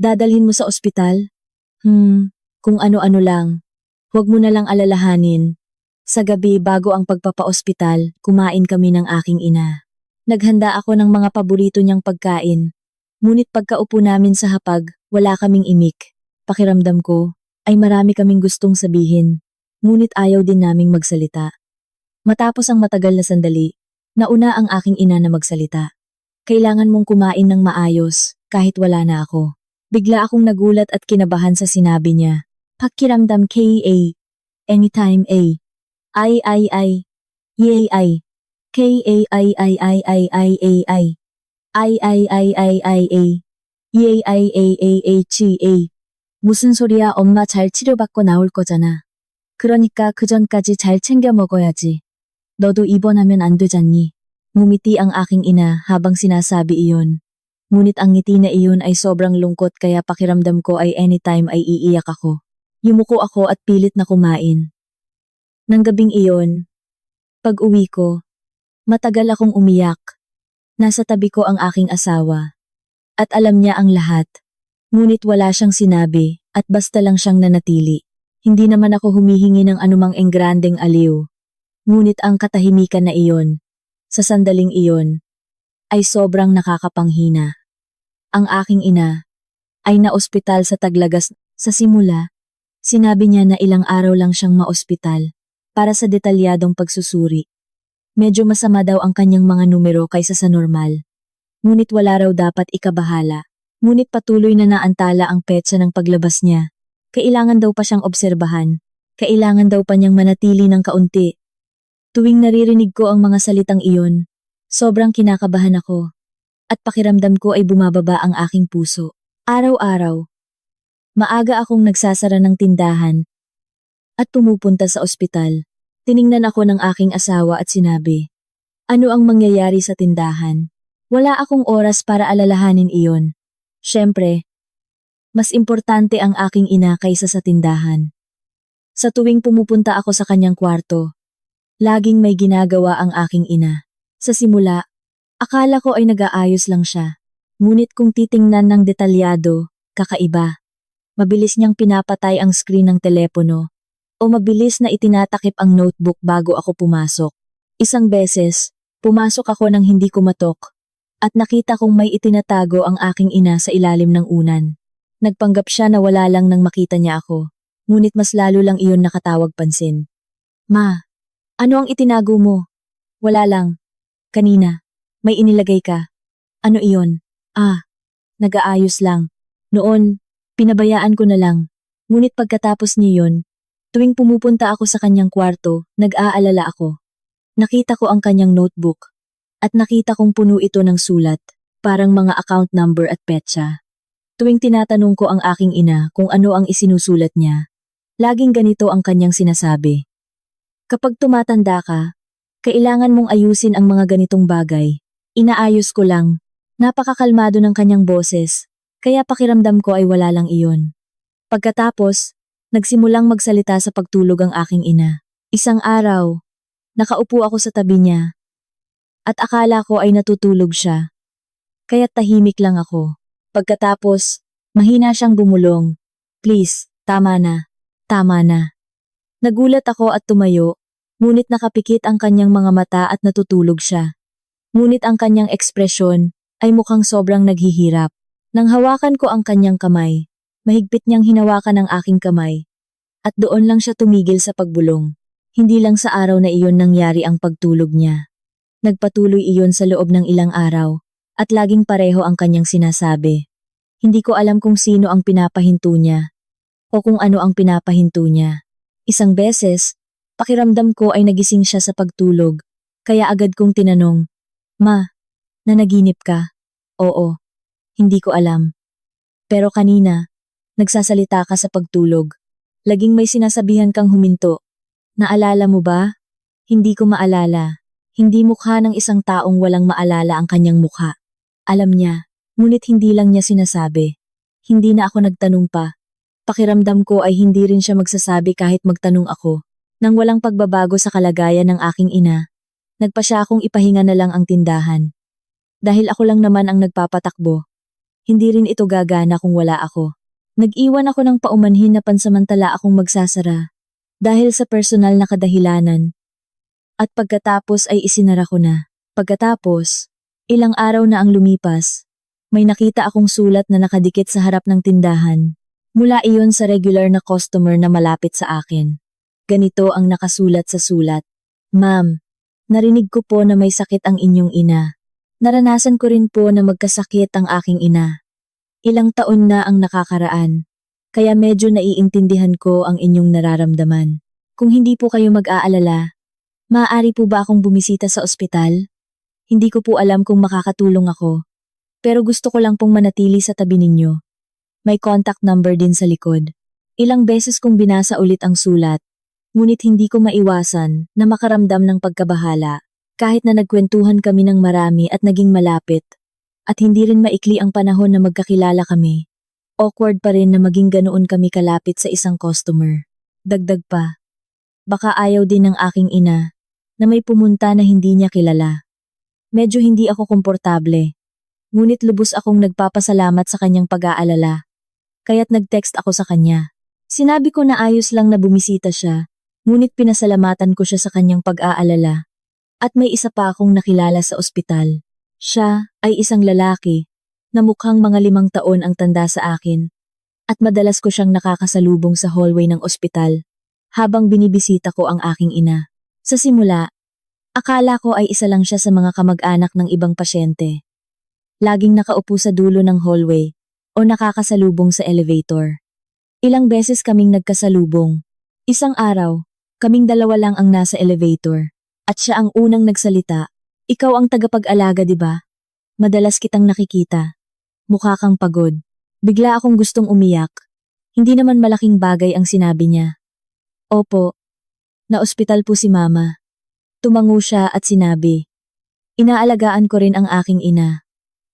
Dadalhin mo sa ospital? Kung ano-ano lang. Huwag mo na lang alalahanin. Sa gabi bago ang pagpapaospital, kumain kami ng aking ina. Naghanda ako ng mga paborito niyang pagkain. Ngunit pagkaupo namin sa hapag, wala kaming imik. Pakiramdam ko, ay marami kaming gustong sabihin. Ngunit ayaw din naming magsalita. Matapos ang matagal na sandali, nauna ang aking ina na magsalita. Kailangan mong kumain ng maayos, kahit wala na ako. Bigla akong nagulat at kinabahan sa sinabi niya. Pakiramdam ka, anytime a. Ay. Yay ay. Ka. Ay. EAIAAAA. 무슨 소리야 엄마 잘 치료받고 나올 거잖아. 그러니까 그 전까지 잘 챙겨 먹어야지. 너도 입원하면 안 되잖니. Ngumiti ang aking ina habang sinasabi iyon. Ngunit ang ngiti na iyon ay sobrang lungkot kaya pakiramdam ko ay anytime ay iiyak ako. Yumuko ako at pilit na kumain. Nang gabing iyon, pag uwi ko, matagal akong umiyak. Nasa tabi ko ang aking asawa. At alam niya ang lahat. Ngunit wala siyang sinabi at basta lang siyang nanatili. Hindi naman ako humihingi ng anumang engrandeng aliw. Ngunit ang katahimikan na iyon, sa sandaling iyon, ay sobrang nakakapanghina. Ang aking ina ay naospital sa Taglagas sa simula. Sinabi niya na ilang araw lang siyang maospital para sa detalyadong pagsusuri. Medyo masama daw ang kanyang mga numero kaysa sa normal. Ngunit wala raw dapat ikabahala. Ngunit patuloy na naantala ang petsa ng paglabas niya. Kailangan daw pa siyang obserbahan. Kailangan daw pa niyang manatili ng kaunti. Tuwing naririnig ko ang mga salitang iyon, sobrang kinakabahan ako. At pakiramdam ko ay bumababa ang aking puso. Araw-araw, maaga akong nagsasara ng tindahan at pumupunta sa ospital. Tiningnan ako ng aking asawa at sinabi, ano ang mangyayari sa tindahan? Wala akong oras para alalahanin iyon. Siyempre, mas importante ang aking ina kaysa sa tindahan. Sa tuwing pumupunta ako sa kanyang kwarto, laging may ginagawa ang aking ina. Sa simula, akala ko ay nag-aayos lang siya. Ngunit kung titingnan ng detalyado, kakaiba. Mabilis niyang pinapatay ang screen ng telepono o mabilis na itinatakip ang notebook bago ako pumasok. Isang beses, pumasok ako nang hindi kumatok. At nakita kong may itinatago ang aking ina sa ilalim ng unan. Nagpanggap siya na wala lang nang makita niya ako. Ngunit mas lalo lang iyon nakatawag pansin. Ma, ano ang itinago mo? Wala lang. Kanina, may inilagay ka. Ano iyon? Nag-aayos lang. Noon, pinabayaan ko na lang. Ngunit pagkatapos niyon, tuwing pumupunta ako sa kanyang kwarto, nag-aalala ako. Nakita ko ang kanyang notebook. At nakita kong puno ito ng sulat, parang mga account number at petsa. Tuwing tinatanong ko ang aking ina kung ano ang isinusulat niya, laging ganito ang kanyang sinasabi. Kapag tumatanda ka, kailangan mong ayusin ang mga ganitong bagay. Inaayos ko lang. Napakakalmado ng kanyang boses, kaya pakiramdam ko ay wala lang iyon. Pagkatapos, nagsimulang magsalita sa pagtulog ang aking ina. Isang araw, nakaupo ako sa tabi niya. At akala ko ay natutulog siya. Kaya tahimik lang ako. Pagkatapos, mahina siyang bumulong. Please, tama na. Tama na. Nagulat ako at tumayo, ngunit nakapikit ang kanyang mga mata at natutulog siya. Ngunit ang kanyang ekspresyon ay mukhang sobrang naghihirap. Nang hawakan ko ang kanyang kamay, mahigpit niyang hinawakan ang aking kamay. At doon lang siya tumigil sa pagbulong. Hindi lang sa araw na iyon nangyari ang pagtulog niya. Nagpatuloy iyon sa loob ng ilang araw, at laging pareho ang kanyang sinasabi. Hindi ko alam kung sino ang pinapahinto niya, o kung ano ang pinapahinto niya. Isang beses, pakiramdam ko ay nagising siya sa pagtulog, kaya agad kong tinanong, "Ma, nanaginip ka?" "Oo, hindi ko alam. Pero kanina, nagsasalita ka sa pagtulog. Laging may sinasabihan kang huminto. Naalala mo ba?" Hindi ko maalala. Hindi mukha ng isang taong walang maalala ang kanyang mukha. Alam niya, ngunit hindi lang niya sinasabi. Hindi na ako nagtanong pa. Pakiramdam ko ay hindi rin siya magsasabi kahit magtanong ako. Nang walang pagbabago sa kalagayan ng aking ina, nagpa siya akong ipahinga na lang ang tindahan. Dahil ako lang naman ang nagpapatakbo. Hindi rin ito gagana kung wala ako. Nag-iwan ako ng paumanhin na pansamantala akong magsasara. Dahil sa personal na kadahilanan. At pagkatapos ay isinara ko na. Pagkatapos, ilang araw na ang lumipas. May nakita akong sulat na nakadikit sa harap ng tindahan. Mula iyon sa regular na customer na malapit sa akin. Ganito ang nakasulat sa sulat. "Ma'am, narinig ko po na may sakit ang inyong ina. Naranasan ko rin po na magkasakit ang aking ina. Ilang taon na ang nakakaraan, kaya medyo naiintindihan ko ang inyong nararamdaman. Kung hindi po kayo mag-aalala, maaari po ba akong bumisita sa ospital? Hindi ko po alam kung makakatulong ako, pero gusto ko lang pong manatili sa tabi ninyo." May contact number din sa likod. Ilang beses kong binasa ulit ang sulat, ngunit hindi ko maiwasan na makaramdam ng pagkabahala. Kahit na nagkwentuhan kami ng marami at naging malapit, at hindi rin maikli ang panahon na magkakilala kami, awkward pa rin na maging ganoon kami kalapit sa isang customer. Dagdag pa, baka ayaw din ng aking ina na may pumunta na hindi niya kilala. Medyo hindi ako komportable, ngunit lubos akong nagpapasalamat sa kanyang pag-aalala. Kaya't nag-text ako sa kanya. Sinabi ko na ayos lang na bumisita siya, ngunit pinasalamatan ko siya sa kanyang pag-aalala. At may isa pa akong nakilala sa ospital. Siya ay isang lalaki na mukhang mga 5 taon ang tanda sa akin. At madalas ko siyang nakakasalubong sa hallway ng ospital habang binibisita ko ang aking ina. Sa simula, akala ko ay isa lang siya sa mga kamag-anak ng ibang pasyente. Laging nakaupo sa dulo ng hallway o nakakasalubong sa elevator. Ilang beses kaming nagkasalubong. Isang araw, kaming dalawa lang ang nasa elevator. At siya ang unang nagsalita. "Ikaw ang tagapag-alaga, di ba? Madalas kitang nakikita. Mukha kang pagod." Bigla akong gustong umiyak. Hindi naman malaking bagay ang sinabi niya. "Opo, na-ospital po si Mama." Tumango siya at sinabi, "Inaalagaan ko rin ang aking ina.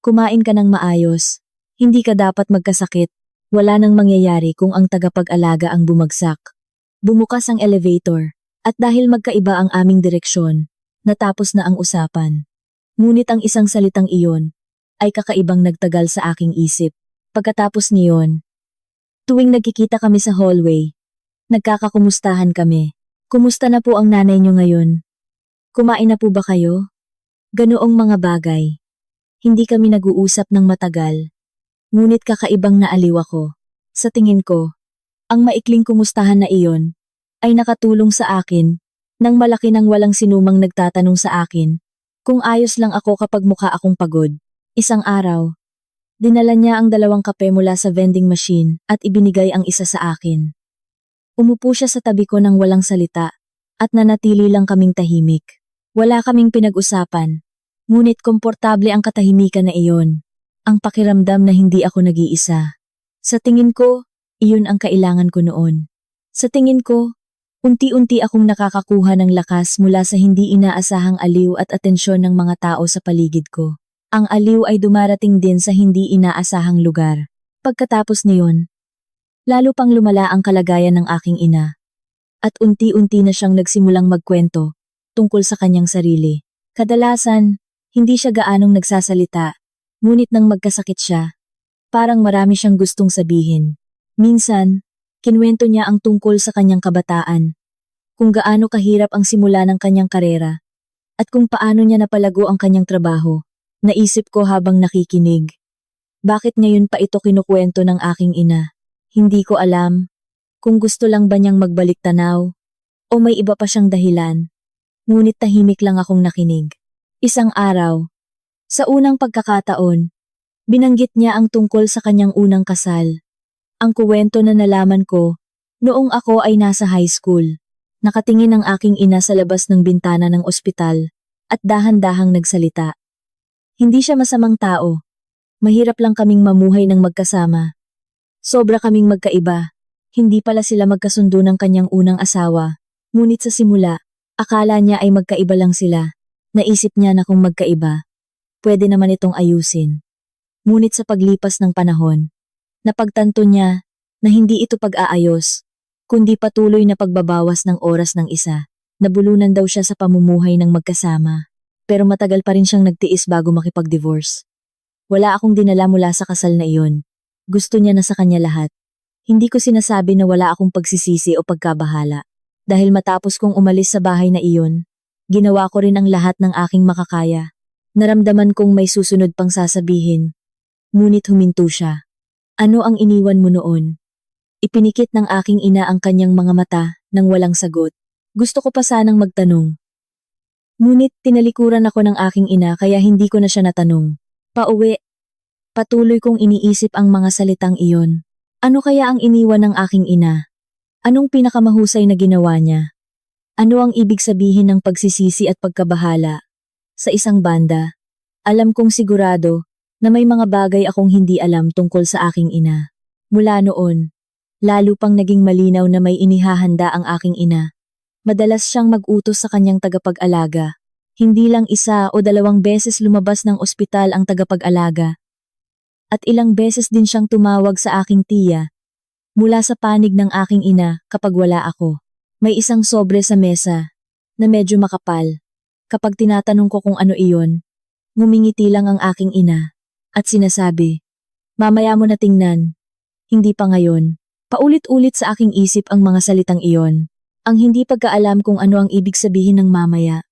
Kumain ka ng maayos. Hindi ka dapat magkasakit. Wala nang mangyayari kung ang tagapag-alaga ang bumagsak." Bumukas ang elevator. At dahil magkaiba ang aming direksyon, natapos na ang usapan. Ngunit ang isang salitang iyon ay kakaibang nagtagal sa aking isip. Pagkatapos niyon, tuwing nagkikita kami sa hallway, nagkakakumustahan kami. "Kumusta na po ang nanay niyo ngayon? Kumain na po ba kayo?" Ganoong mga bagay. Hindi kami nag-uusap ng matagal. Ngunit kakaibang naaliw ako. Sa tingin ko, ang maikling kumustahan na iyon ay nakatulong sa akin nang malaki nang walang sinumang nagtatanong sa akin kung ayos lang ako kapag mukha akong pagod. Isang araw, dinala niya ang 2 kape mula sa vending machine at ibinigay ang isa sa akin. Umupo siya sa tabi ko nang walang salita at nanatili lang kaming tahimik. Wala kaming pinag-usapan, ngunit komportable ang katahimikan na iyon. Ang pakiramdam na hindi ako nag-iisa. Sa tingin ko, iyon ang kailangan ko noon. Sa tingin ko, unti-unti akong nakakakuha ng lakas mula sa hindi inaasahang aliw at atensyon ng mga tao sa paligid ko. Ang aliw ay dumarating din sa hindi inaasahang lugar. Pagkatapos niyon, lalo pang lumala ang kalagayan ng aking ina. At unti-unti na siyang nagsimulang magkwento tungkol sa kanyang sarili. Kadalasan, hindi siya gaanong nagsasalita. Ngunit nang magkasakit siya, parang marami siyang gustong sabihin. Minsan, kinuwento niya ang tungkol sa kanyang kabataan, kung gaano kahirap ang simula ng kanyang karera, at kung paano niya napalago ang kanyang trabaho. Naisip ko habang nakikinig. Bakit ngayon pa ito kinukwento ng aking ina? Hindi ko alam kung gusto lang ba niyang magbalik tanaw o may iba pa siyang dahilan. Ngunit tahimik lang akong nakinig. Isang araw, sa unang pagkakataon, binanggit niya ang tungkol sa kanyang unang kasal. Ang kuwento na nalaman ko noong ako ay nasa high school. Nakatingin ang aking ina sa labas ng bintana ng ospital at dahan-dahang nagsalita. Hindi siya masamang tao. Mahirap lang kaming mamuhay ng magkasama. Sobra kaming magkaiba. Hindi pala sila magkasundo ng kanyang unang asawa. Ngunit sa simula, akala niya ay magkaiba lang sila. Naisip niya na kung magkaiba, pwede naman itong ayusin. Ngunit sa paglipas ng panahon, napagtanto niya na hindi ito pag-aayos, kundi patuloy na pagbabawas ng oras ng isa. Nabulunan daw siya sa pamumuhay ng magkasama. Pero matagal pa rin siyang nagtiis bago makipag-divorce. Wala akong dinala mula sa kasal na iyon. Gusto niya na sa kanya lahat. Hindi ko sinasabi na wala akong pagsisisi o pagkabahala. Dahil matapos kong umalis sa bahay na iyon, ginawa ko rin ang lahat ng aking makakaya. Naramdaman kong may susunod pang sasabihin. Ngunit huminto siya. Ano ang iniwan mo noon? Ipinikit ng aking ina ang kanyang mga mata nang walang sagot. Gusto ko pa sanang magtanong. Ngunit tinalikuran ako ng aking ina kaya hindi ko na siya natanong. Pauwi. Patuloy kong iniisip ang mga salitang iyon. Ano kaya ang iniwan ng aking ina? Anong pinakamahusay na ginawa niya? Ano ang ibig sabihin ng pagsisisi at pagkabahala? Sa isang banda, alam kong sigurado na may mga bagay akong hindi alam tungkol sa aking ina. Mula noon, lalo pang naging malinaw na may inihahanda ang aking ina. Madalas siyang mag-utos sa kanyang tagapag-alaga. Hindi lang isa o dalawang beses lumabas ng ospital ang tagapag-alaga. At ilang beses din siyang tumawag sa aking tiya. Mula sa panig ng aking ina kapag wala ako. May isang sobre sa mesa na medyo makapal. Kapag tinatanong ko kung ano iyon, ngumingiti lang ang aking ina at sinasabi, "Mamaya mo na tingnan." Hindi pa ngayon. Paulit-ulit sa aking isip ang mga salitang iyon. Ang hindi pagkaalam kung ano ang ibig sabihin ng mamaya.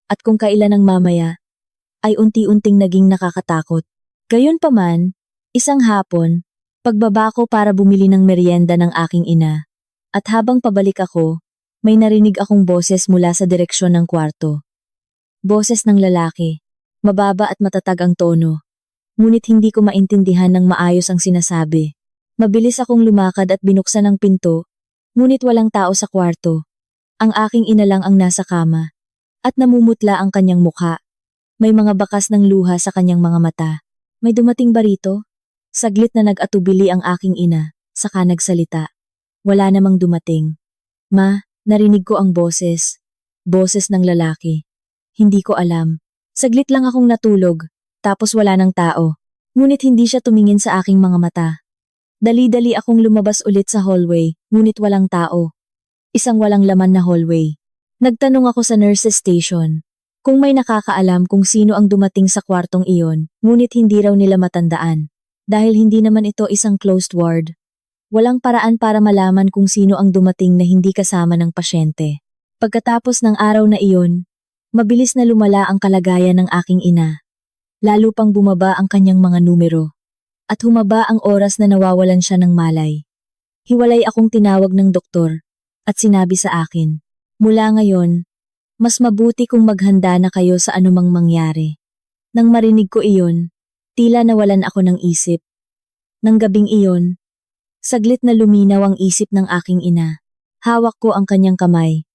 At kung kailan ang mamaya, ay unti-unting naging nakakatakot. Gayunpaman, isang hapon, pagbaba ko para bumili ng merienda ng aking ina. At habang pabalik ako, may narinig akong boses mula sa direksyon ng kwarto. Boses ng lalaki, mababa at matatag ang tono. Ngunit hindi ko maintindihan ng maayos ang sinasabi. Mabilis akong lumakad at binuksan ang pinto. Ngunit walang tao sa kwarto. Ang aking ina lang ang nasa kama. At namumutla ang kanyang mukha. May mga bakas ng luha sa kanyang mga mata. May dumating ba rito? Saglit na nag-atubili ang aking ina, saka nagsalita. Wala namang dumating. Ma, narinig ko ang boses. Boses ng lalaki. Hindi ko alam. Saglit lang akong natulog, tapos wala ng tao. Ngunit hindi siya tumingin sa aking mga mata. Dali-dali akong lumabas ulit sa hallway, ngunit walang tao. Isang walang laman na hallway. Nagtanong ako sa nurse's station kung may nakakaalam kung sino ang dumating sa kwartong iyon, ngunit hindi raw nila matandaan. Dahil hindi naman ito isang closed ward. Walang paraan para malaman kung sino ang dumating na hindi kasama ng pasyente. Pagkatapos ng araw na iyon, mabilis na lumala ang kalagayan ng aking ina. Lalo pang bumaba ang kanyang mga numero. At humaba ang oras na nawawalan siya ng malay. Hiwalay akong tinawag ng doktor at sinabi sa akin, "Mula ngayon, mas mabuti kung maghanda na kayo sa anumang mangyari." Nang marinig ko iyon, tila nawalan ako ng isip. Nang gabing iyon, saglit na luminaw ang isip ng aking ina. Hawak ko ang kanyang kamay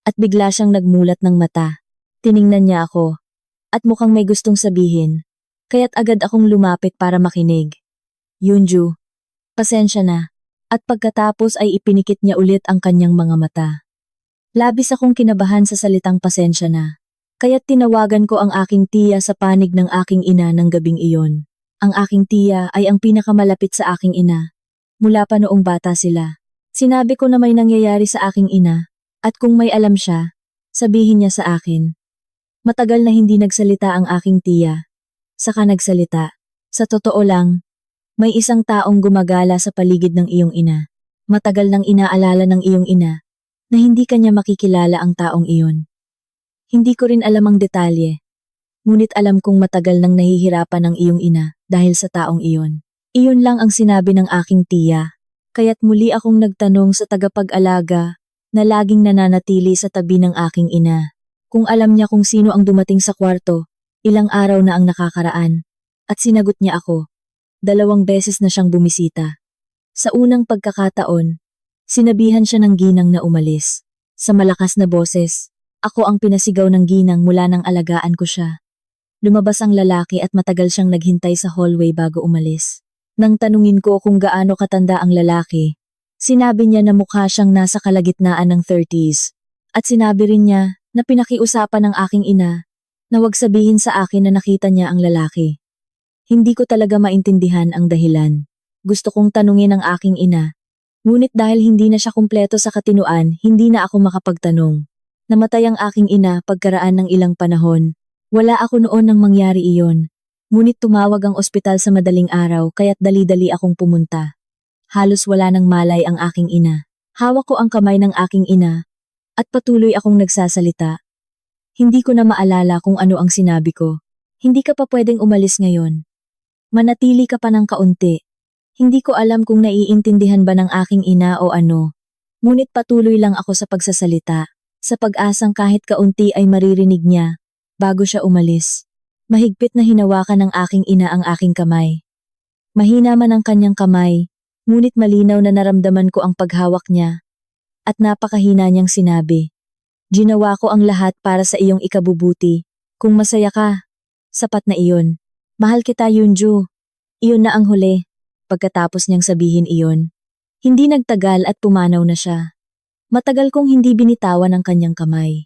at bigla siyang nagmulat ng mata. Tiningnan niya ako at mukhang may gustong sabihin. Kaya't agad akong lumapit para makinig. "Yunju, pasensya na." At pagkatapos ay ipinikit niya ulit ang kanyang mga mata. Labis akong kinabahan sa salitang pasensya na. Kaya't tinawagan ko ang aking tiya sa panig ng aking ina ng gabing iyon. Ang aking tiya ay ang pinakamalapit sa aking ina. Mula pa noong bata sila. Sinabi ko na may nangyayari sa aking ina, at kung may alam siya, sabihin niya sa akin. Matagal na hindi nagsalita ang aking tiya. Saka nagsalita. Sa totoo lang, may isang taong gumagala sa paligid ng iyong ina. Matagal nang inaalala ng iyong ina na hindi kanya makikilala ang taong iyon. Hindi ko rin alam ang detalye. Ngunit alam kong matagal nang nahihirapan ang iyong ina dahil sa taong iyon. Iyon lang ang sinabi ng aking tiya. Kaya't muli akong nagtanong sa tagapag-alaga na laging nananatili sa tabi ng aking ina. Kung alam niya kung sino ang dumating sa kwarto, ilang araw na ang nakakaraan. At sinagot niya ako. 2 beses na siyang bumisita. Sa unang pagkakataon, sinabihan siya ng ginang na umalis. Sa malakas na boses, ako ang pinasigaw ng ginang mula nang alagaan ko siya. Lumabas ang lalaki at matagal siyang naghintay sa hallway bago umalis. Nang tanungin ko kung gaano katanda ang lalaki, sinabi niya na mukha siyang nasa kalagitnaan ng 30s. At sinabi rin niya na pinakiusapan ng aking ina na wag sabihin sa akin na nakita niya ang lalaki. Hindi ko talaga maintindihan ang dahilan. Gusto kong tanungin ang aking ina. Ngunit dahil hindi na siya kumpleto sa katinuan, hindi na ako makapagtanong. Namatay ang aking ina pagkaraan ng ilang panahon. Wala ako noon nang mangyari iyon. Ngunit tumawag ang ospital sa madaling araw kaya't dali-dali akong pumunta. Halos wala nang malay ang aking ina. Hawak ko ang kamay ng aking ina at patuloy akong nagsasalita. Hindi ko na maalala kung ano ang sinabi ko. Hindi ka pa pwedeng umalis ngayon. Manatili ka pa ng kaunti. Hindi ko alam kung naiintindihan ba ng aking ina o ano. Ngunit patuloy lang ako sa pagsasalita, sa pag-asang kahit kaunti ay maririnig niya bago siya umalis. Mahigpit na hinawakan ng aking ina ang aking kamay. Mahina man ang kanyang kamay, ngunit malinaw na naramdaman ko ang paghawak niya. At napakahina niyang sinabi, "Ginawa ko ang lahat para sa iyong ikabubuti. Kung masaya ka, sapat na iyon. Mahal kita, Yunju." Iyon na ang huli. Pagkatapos niyang sabihin iyon, hindi nagtagal at pumanaw na siya. Matagal kong hindi binitawan ang kanyang kamay.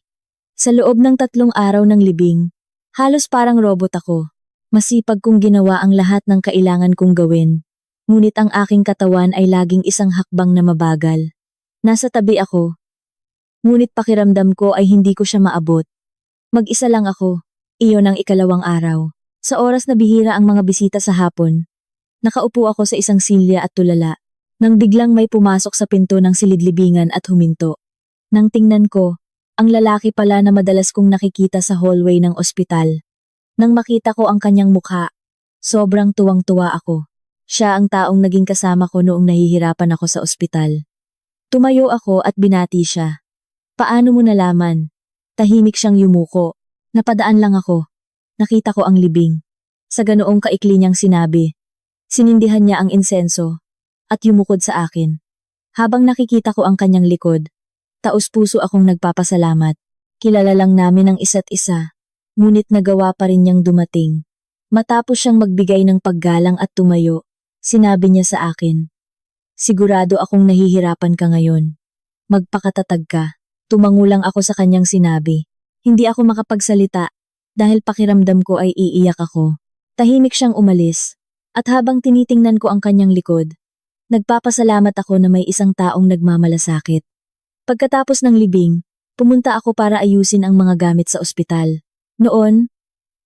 Sa loob ng 3 araw ng libing, halos parang robot ako. Masipag kong ginawa ang lahat ng kailangan kong gawin. Ngunit ang aking katawan ay laging isang hakbang na mabagal. Nasa tabi ako. Ngunit pakiramdam ko ay hindi ko siya maabot. Mag-isa lang ako. Iyon ang 2 araw. Sa oras na bihira ang mga bisita sa hapon, nakaupo ako sa isang silya at tulala. Nang biglang may pumasok sa pinto ng silidlibingan at huminto. Nang tingnan ko, ang lalaki pala na madalas kong nakikita sa hallway ng ospital. Nang makita ko ang kanyang mukha, sobrang tuwang-tuwa ako. Siya ang taong naging kasama ko noong nahihirapan ako sa ospital. Tumayo ako at binati siya. "Paano mo nalaman?" Tahimik siyang yumuko. "Napadaan lang ako. Nakita ko ang libing." Sa ganoong kaikli niyang sinabi. Sinindihan niya ang insenso at yumukod sa akin. Habang nakikita ko ang kanyang likod, taos-puso akong nagpapasalamat. Kilala lang namin ang isa't isa, ngunit nagawa pa rin niyang dumating. Matapos siyang magbigay ng paggalang at tumayo, sinabi niya sa akin, "Sigurado akong nahihirapan ka ngayon. Magpakatatag ka." Tumango lang ako sa kanyang sinabi. Hindi ako makapagsalita dahil pakiramdam ko ay iiyak ako. Tahimik siyang umalis, at habang tinitingnan ko ang kanyang likod, nagpapasalamat ako na may isang taong nagmamalasakit. Pagkatapos ng libing, pumunta ako para ayusin ang mga gamit sa ospital. Noon,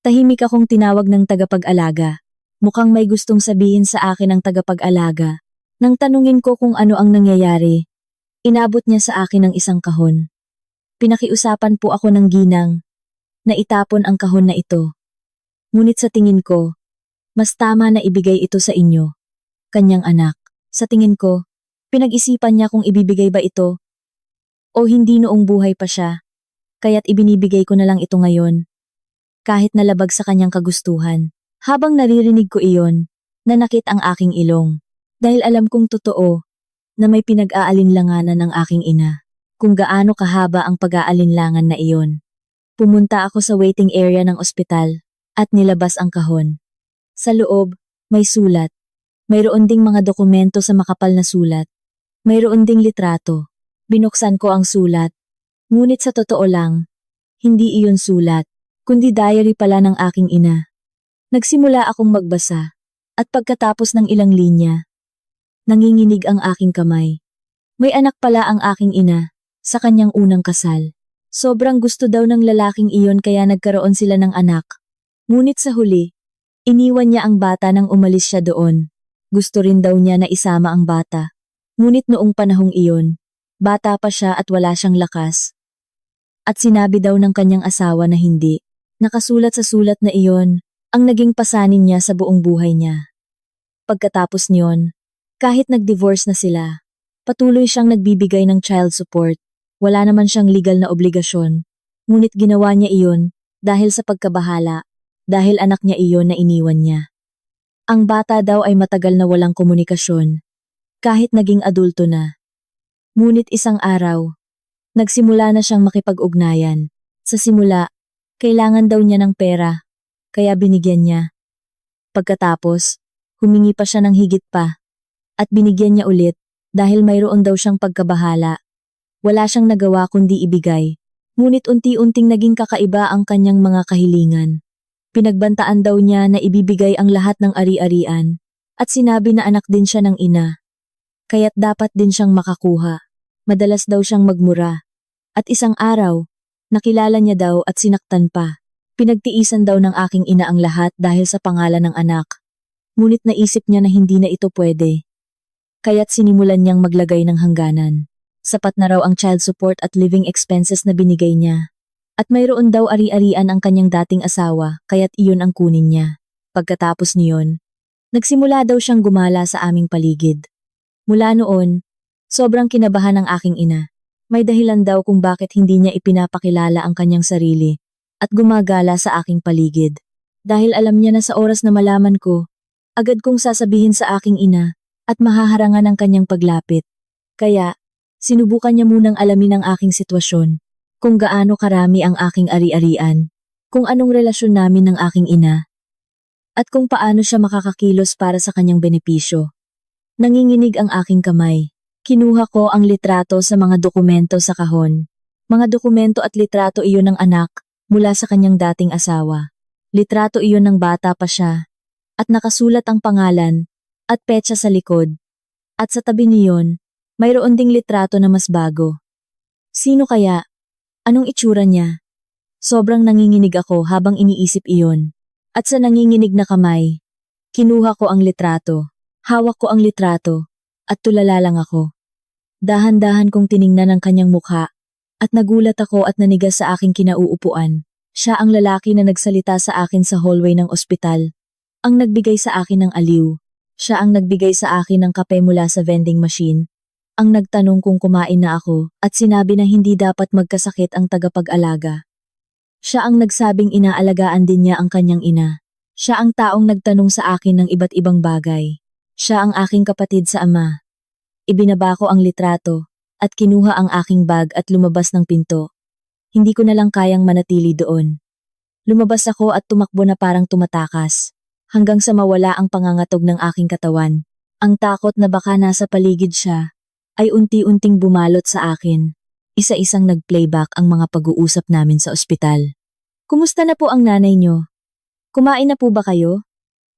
tahimik akong tinawag ng tagapag-alaga. Mukhang may gustong sabihin sa akin ang tagapag-alaga. Nang tanungin ko kung ano ang nangyayari, inabot niya sa akin ang isang kahon. Pinakiusapan po ako ng ginang na itapon ang kahon na ito. Ngunit sa tingin ko, mas tama na ibigay ito sa inyo, kanyang anak. Sa tingin ko, pinag-isipan niya kung ibibigay ba ito o hindi noong buhay pa siya, kaya't ibinibigay ko na lang ito ngayon. Kahit nalabag sa kanyang kagustuhan. Habang naririnig ko iyon, nanakit ang aking ilong. Dahil alam kong totoo na may pinag-aalinlanganan ng aking ina. Kung gaano kahaba ang pag-aalinlangan na iyon. Pumunta ako sa waiting area ng ospital at nilabas ang kahon. Sa loob, may sulat. Mayroon ding mga dokumento sa makapal na sulat. Mayroon ding litrato. Binuksan ko ang sulat. Ngunit sa totoo lang, hindi iyon sulat, kundi diary pala ng aking ina. Nagsimula akong magbasa, at pagkatapos ng ilang linya, nanginginig ang aking kamay. May anak pala ang aking ina, sa kanyang unang kasal. Sobrang gusto daw ng lalaking iyon kaya nagkaroon sila ng anak. Ngunit sa huli, Iniwan niya ang bata nang umalis siya doon. Gusto rin daw niya na isama ang bata. Ngunit noong panahong iyon, bata pa siya at wala siyang lakas. At sinabi daw ng kanyang asawa na hindi. Nakasulat sa sulat na iyon, ang naging pasanin niya sa buong buhay niya. Pagkatapos niyon, kahit nag-divorce na sila, patuloy siyang nagbibigay ng child support. Wala naman siyang legal na obligasyon. Ngunit ginawa niya iyon dahil sa pagkabahala, dahil anak niya iyon na iniwan niya. Ang bata daw ay matagal na walang komunikasyon, kahit naging adulto na. Ngunit isang araw, nagsimula na siyang makipag-ugnayan. Sa simula, kailangan daw niya ng pera, kaya binigyan niya. Pagkatapos, humingi pa siya ng higit pa, at binigyan niya ulit dahil mayroon daw siyang pagkabahala. Wala siyang nagawa kundi ibigay, ngunit unti-unting naging kakaiba ang kanyang mga kahilingan. Pinagbantaan daw niya na ibibigay ang lahat ng ari-arian, at sinabi na anak din siya ng ina. Kaya't dapat din siyang makakuha. Madalas daw siyang magmura. At isang araw, nakilala niya daw at sinaktan pa. Pinagtiisan daw ng aking ina ang lahat dahil sa pangalan ng anak. Ngunit naisip niya na hindi na ito pwede. Kaya't sinimulan niyang maglagay ng hangganan. Sapat na raw ang child support at living expenses na binigay niya. At mayroon daw ari-arian ang kanyang dating asawa, kaya't iyon ang kunin niya. Pagkatapos niyon, nagsimula daw siyang gumala sa aming paligid. Mula noon, sobrang kinabahan ng aking ina. May dahilan daw kung bakit hindi niya ipinapakilala ang kanyang sarili at gumagala sa aking paligid. Dahil alam niya na sa oras na malaman ko, agad kong sasabihin sa aking ina at mahaharangan ang kanyang paglapit. Kaya, sinubukan niya munang alamin ang aking sitwasyon, kung gaano karami ang aking ari-arian, kung anong relasyon namin ng aking ina, at kung paano siya makakakilos para sa kanyang benepisyo. Nanginginig ang aking kamay. Kinuha ko ang litrato sa mga dokumento sa kahon. Mga dokumento at litrato iyon ng anak mula sa kanyang dating asawa. Litrato iyon ng bata pa siya, at nakasulat ang pangalan at petsa sa likod. At sa tabi niyon, mayroon ding litrato na mas bago. Sino kaya? Anong itsura niya? Sobrang nanginginig ako habang iniisip iyon. At sa nanginginig na kamay, kinuha ko ang litrato. Hawak ko ang litrato, at tulala lang ako. Dahan-dahan kong tiningnan ang kanyang mukha, at nagulat ako at nanigas sa aking kinauupuan. Siya ang lalaki na nagsalita sa akin sa hallway ng ospital. Ang nagbigay sa akin ng aliw. Siya ang nagbigay sa akin ng kape mula sa vending machine. Ang nagtanong kung kumain na ako at sinabi na hindi dapat magkasakit ang tagapag-alaga. Siya ang nagsabing inaalagaan din niya ang kanyang ina. Siya ang taong nagtanong sa akin ng iba't ibang bagay. Siya ang aking kapatid sa ama. Ibinaba ko ang litrato at kinuha ang aking bag at lumabas ng pinto. Hindi ko na lang kayang manatili doon. Lumabas ako at tumakbo na parang tumatakas, hanggang sa mawala ang pangangatog ng aking katawan. Ang takot na baka nasa paligid siya ay unti-unting bumalot sa akin. Isa-isang nag-playback ang mga pag-uusap namin sa ospital. Kumusta na po ang nanay niyo? Kumain na po ba kayo?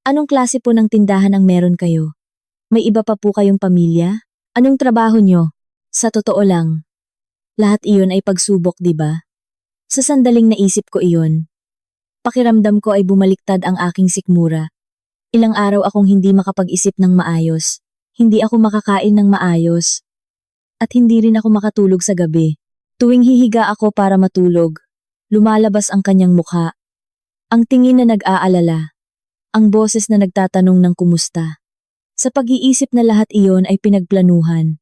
Anong klase po ng tindahan ang meron kayo? May iba pa po kayong pamilya? Anong trabaho niyo? Sa totoo lang, lahat iyon ay pagsubok, di ba? Sa sandaling naisip ko iyon, pakiramdam ko ay bumaliktad ang aking sikmura. Ilang araw akong hindi makapag-isip ng maayos. Hindi ako makakain ng maayos. At hindi rin ako makatulog sa gabi. Tuwing hihiga ako para matulog, lumalabas ang kanyang mukha. Ang tingin na nag-aalala. Ang boses na nagtatanong ng kumusta. Sa pag-iisip na lahat iyon ay pinagplanuhan.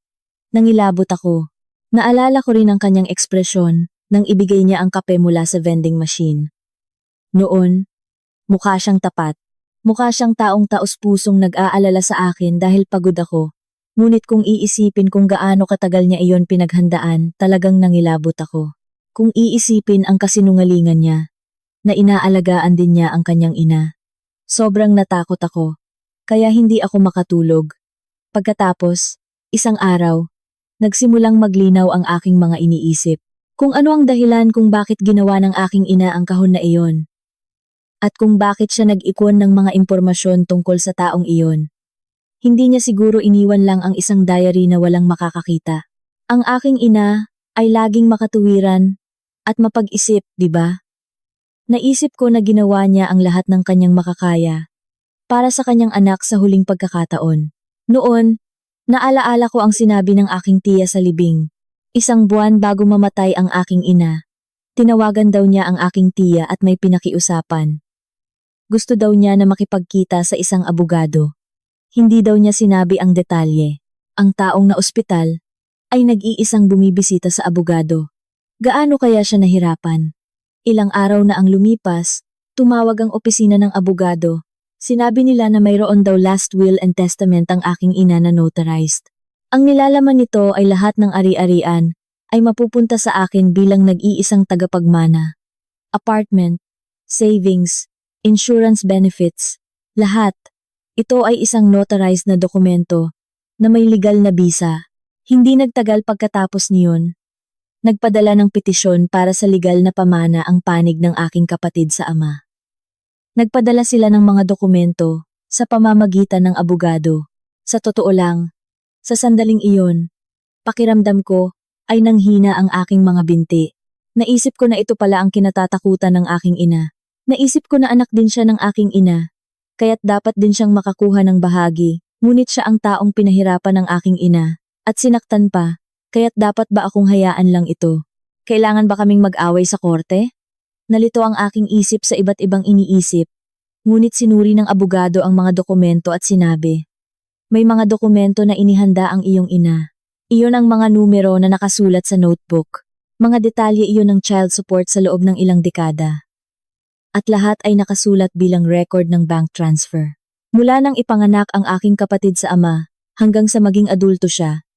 Nangilabot ako. Naalala ko rin ang kanyang ekspresyon nang ibigay niya ang kape mula sa vending machine. Noon, mukha siyang tapat. Mukha siyang taong taos-pusong nag-aalala sa akin dahil pagod ako. Ngunit kung iisipin kung gaano katagal niya iyon pinaghandaan, talagang nangilabot ako. Kung iisipin ang kasinungalingan niya, na inaalagaan din niya ang kanyang ina. Sobrang natakot ako, kaya hindi ako makatulog. Pagkatapos, isang araw, nagsimulang maglinaw ang aking mga iniisip. Kung ano ang dahilan kung bakit ginawa ng aking ina ang kahon na iyon. At kung bakit siya nag-ikon ng mga impormasyon tungkol sa taong iyon. Hindi niya siguro iniwan lang ang isang diary na walang makakakita. Ang aking ina ay laging makatuwiran at mapag-isip, di ba? Naisip ko na ginawa niya ang lahat ng kanyang makakaya para sa kanyang anak sa huling pagkakataon. Noon, naalaala ko ang sinabi ng aking tiya sa libing. Isang buwan bago mamatay ang aking ina. Tinawagan daw niya ang aking tiya at may pinakiusapan. Gusto daw niya na makipagkita sa isang abogado. Hindi daw niya sinabi ang detalye. Ang taong na ospital ay nag-iisang bumibisita sa abogado. Gaano kaya siya nahirapan? Ilang araw na ang lumipas, tumawag ang opisina ng abogado. Sinabi nila na mayroon daw last will and testament ang aking ina na notarized. Ang nilalaman nito ay lahat ng ari-arian ay mapupunta sa akin bilang nag-iisang tagapagmana. Apartment, savings, insurance benefits, lahat. Ito ay isang notarized na dokumento na may legal na bisa. Hindi nagtagal pagkatapos niyon. Nagpadala ng petisyon para sa legal na pamana ang panig ng aking kapatid sa ama. Nagpadala sila ng mga dokumento sa pamamagitan ng abogado. Sa totoo lang, sa sandaling iyon, pakiramdam ko ay nanghina ang aking mga binti. Naisip ko na ito pala ang kinatatakutan ng aking ina. Naisip ko na anak din siya ng aking ina, kaya't dapat din siyang makakuha ng bahagi, ngunit siya ang taong pinahirapan ng aking ina, at sinaktan pa, kaya't dapat ba akong hayaan lang ito? Kailangan ba kaming mag-away sa korte? Nalito ang aking isip sa iba't ibang iniisip, ngunit sinuri ng abogado ang mga dokumento at sinabi, may mga dokumento na inihanda ang iyong ina. Iyon ang mga numero na nakasulat sa notebook. Mga detalye iyon ng child support sa loob ng ilang dekada. At lahat ay nakasulat bilang record ng bank transfer. Mula nang ipanganak ang aking kapatid sa ama, hanggang sa maging adulto siya.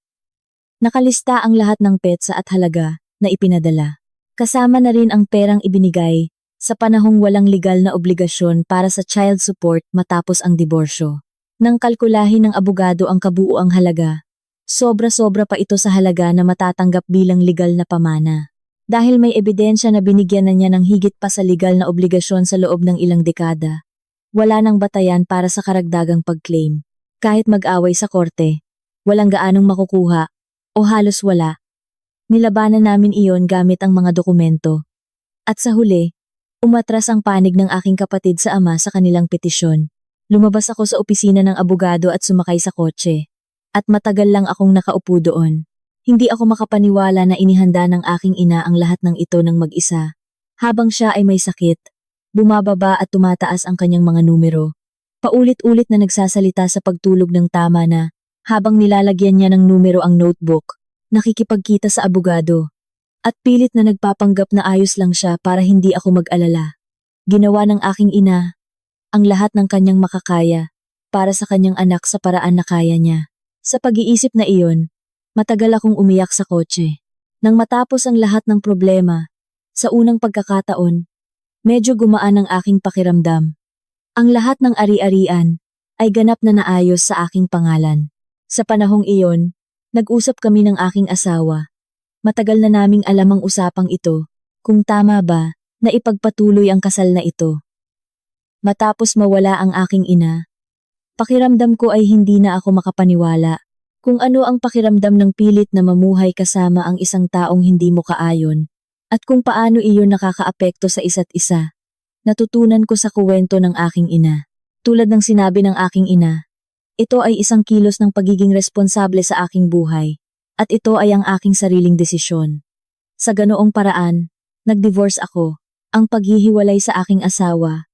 Nakalista ang lahat ng petsa at halaga na ipinadala. Kasama na rin ang perang ibinigay sa panahong walang legal na obligasyon para sa child support matapos ang diborsyo. Nang kalkulahin ng abogado ang kabuuang halaga, sobra-sobra pa ito sa halaga na matatanggap bilang legal na pamana. Dahil may ebidensya na binigyan na niya ng higit pa sa legal na obligasyon sa loob ng ilang dekada, wala nang batayan para sa karagdagang pag-claim. Kahit mag-away sa korte, walang gaanong makukuha, o halos wala. Nilabanan namin iyon gamit ang mga dokumento. At sa huli, umatras ang panig ng aking kapatid sa ama sa kanilang petisyon. Lumabas ako sa opisina ng abogado at sumakay sa kotse. At matagal lang akong nakaupo doon. Hindi ako makapaniwala na inihanda ng aking ina ang lahat ng ito ng mag-isa. Habang siya ay may sakit, bumababa at tumataas ang kanyang mga numero. Paulit-ulit na nagsasalita sa pagtulog ng tama na, habang nilalagyan niya ng numero ang notebook, nakikipagkita sa abogado. At pilit na nagpapanggap na ayos lang siya para hindi ako mag-alala. Ginawa ng aking ina ang lahat ng kanyang makakaya para sa kanyang anak sa paraan na kaya niya. Sa pag-iisip na iyon, matagal akong umiyak sa kotse. Nang matapos ang lahat ng problema, sa unang pagkakataon, medyo gumaan ang aking pakiramdam. Ang lahat ng ari-arian ay ganap na naayos sa aking pangalan. Sa panahong iyon, nag-usap kami ng aking asawa. Matagal na naming alam ang usapang ito, kung tama ba na ipagpatuloy ang kasal na ito. Matapos mawala ang aking ina, pakiramdam ko ay hindi na ako makapaniwala kung ano ang pakiramdam ng pilit na mamuhay kasama ang isang taong hindi mo kaayon at kung paano iyon nakakaapekto sa isa't isa. Natutunan ko sa kuwento ng aking ina. Tulad ng sinabi ng aking ina, ito ay isang kilos ng pagiging responsable sa aking buhay at ito ay ang aking sariling desisyon. Sa ganoong paraan, nag-divorce ako. Ang paghihiwalay sa aking asawa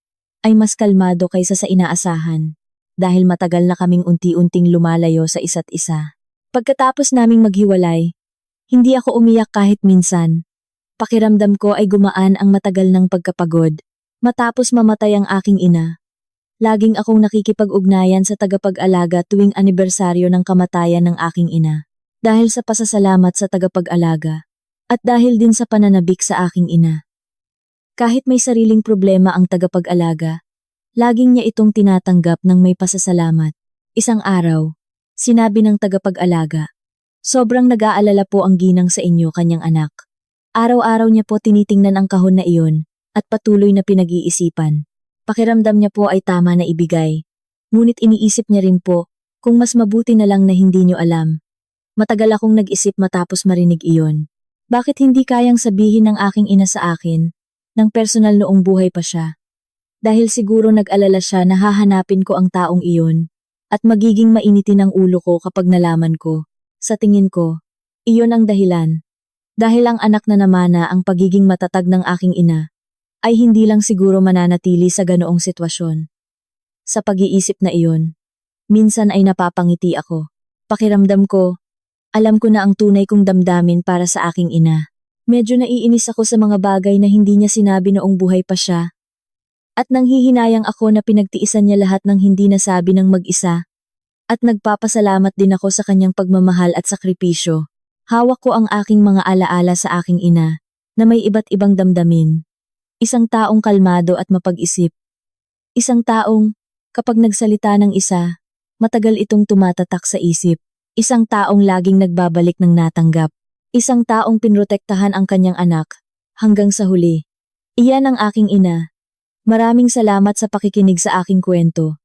ay mas kalmado kaysa sa inaasahan dahil matagal na kaming unti-unting lumalayo sa isa't isa. Pagkatapos naming maghiwalay, hindi ako umiyak kahit minsan. Pakiramdam ko ay gumaan ang matagal ng pagkapagod. Matapos mamatay ang aking ina, laging akong nakikipag-ugnayan sa tagapag-alaga tuwing anibersaryo ng kamatayan ng aking ina. Dahil sa pasasalamat sa tagapag-alaga at dahil din sa pananabik sa aking ina. Kahit may sariling problema ang tagapag-alaga, laging niya itong tinatanggap ng may pasasalamat. Isang araw, sinabi ng tagapag-alaga, sobrang nag-aalala po ang ginang sa inyo kanyang anak. Araw-araw niya po tinitingnan ang kahon na iyon at patuloy na pinag-iisipan. Pakiramdam niya po ay tama na ibigay. Ngunit iniisip niya rin po kung mas mabuti na lang na hindi niyo alam. Matagal akong nag-isip matapos marinig iyon. Bakit hindi kayang sabihin ng aking ina sa akin ng personal noong buhay pa siya? Dahil siguro nag-alala siya na hahanapin ko ang taong iyon at magiging mainitin ang ulo ko kapag nalaman ko. Sa tingin ko, iyon ang dahilan. Dahil ang anak na namana ang pagiging matatag ng aking ina, ay hindi lang siguro mananatili sa ganoong sitwasyon. Sa pag-iisip na iyon, minsan ay napapangiti ako. Pakiramdam ko, alam ko na ang tunay kong damdamin para sa aking ina. Medyo naiinis ako sa mga bagay na hindi niya sinabi noong buhay pa siya. At nanghihinayang ako na pinagtiisan niya lahat ng hindi nasabi ng mag-isa. At nagpapasalamat din ako sa kanyang pagmamahal at sakripisyo. Hawak ko ang aking mga alaala sa aking ina, na may iba't ibang damdamin. Isang taong kalmado at mapag-isip. Isang taong, kapag nagsalita ng isa, matagal itong tumatatak sa isip. Isang taong laging nagbabalik ng natanggap. Isang taong pinrotektahan ang kanyang anak, hanggang sa huli. Iyan ang aking ina. Maraming salamat sa pakikinig sa aking kwento.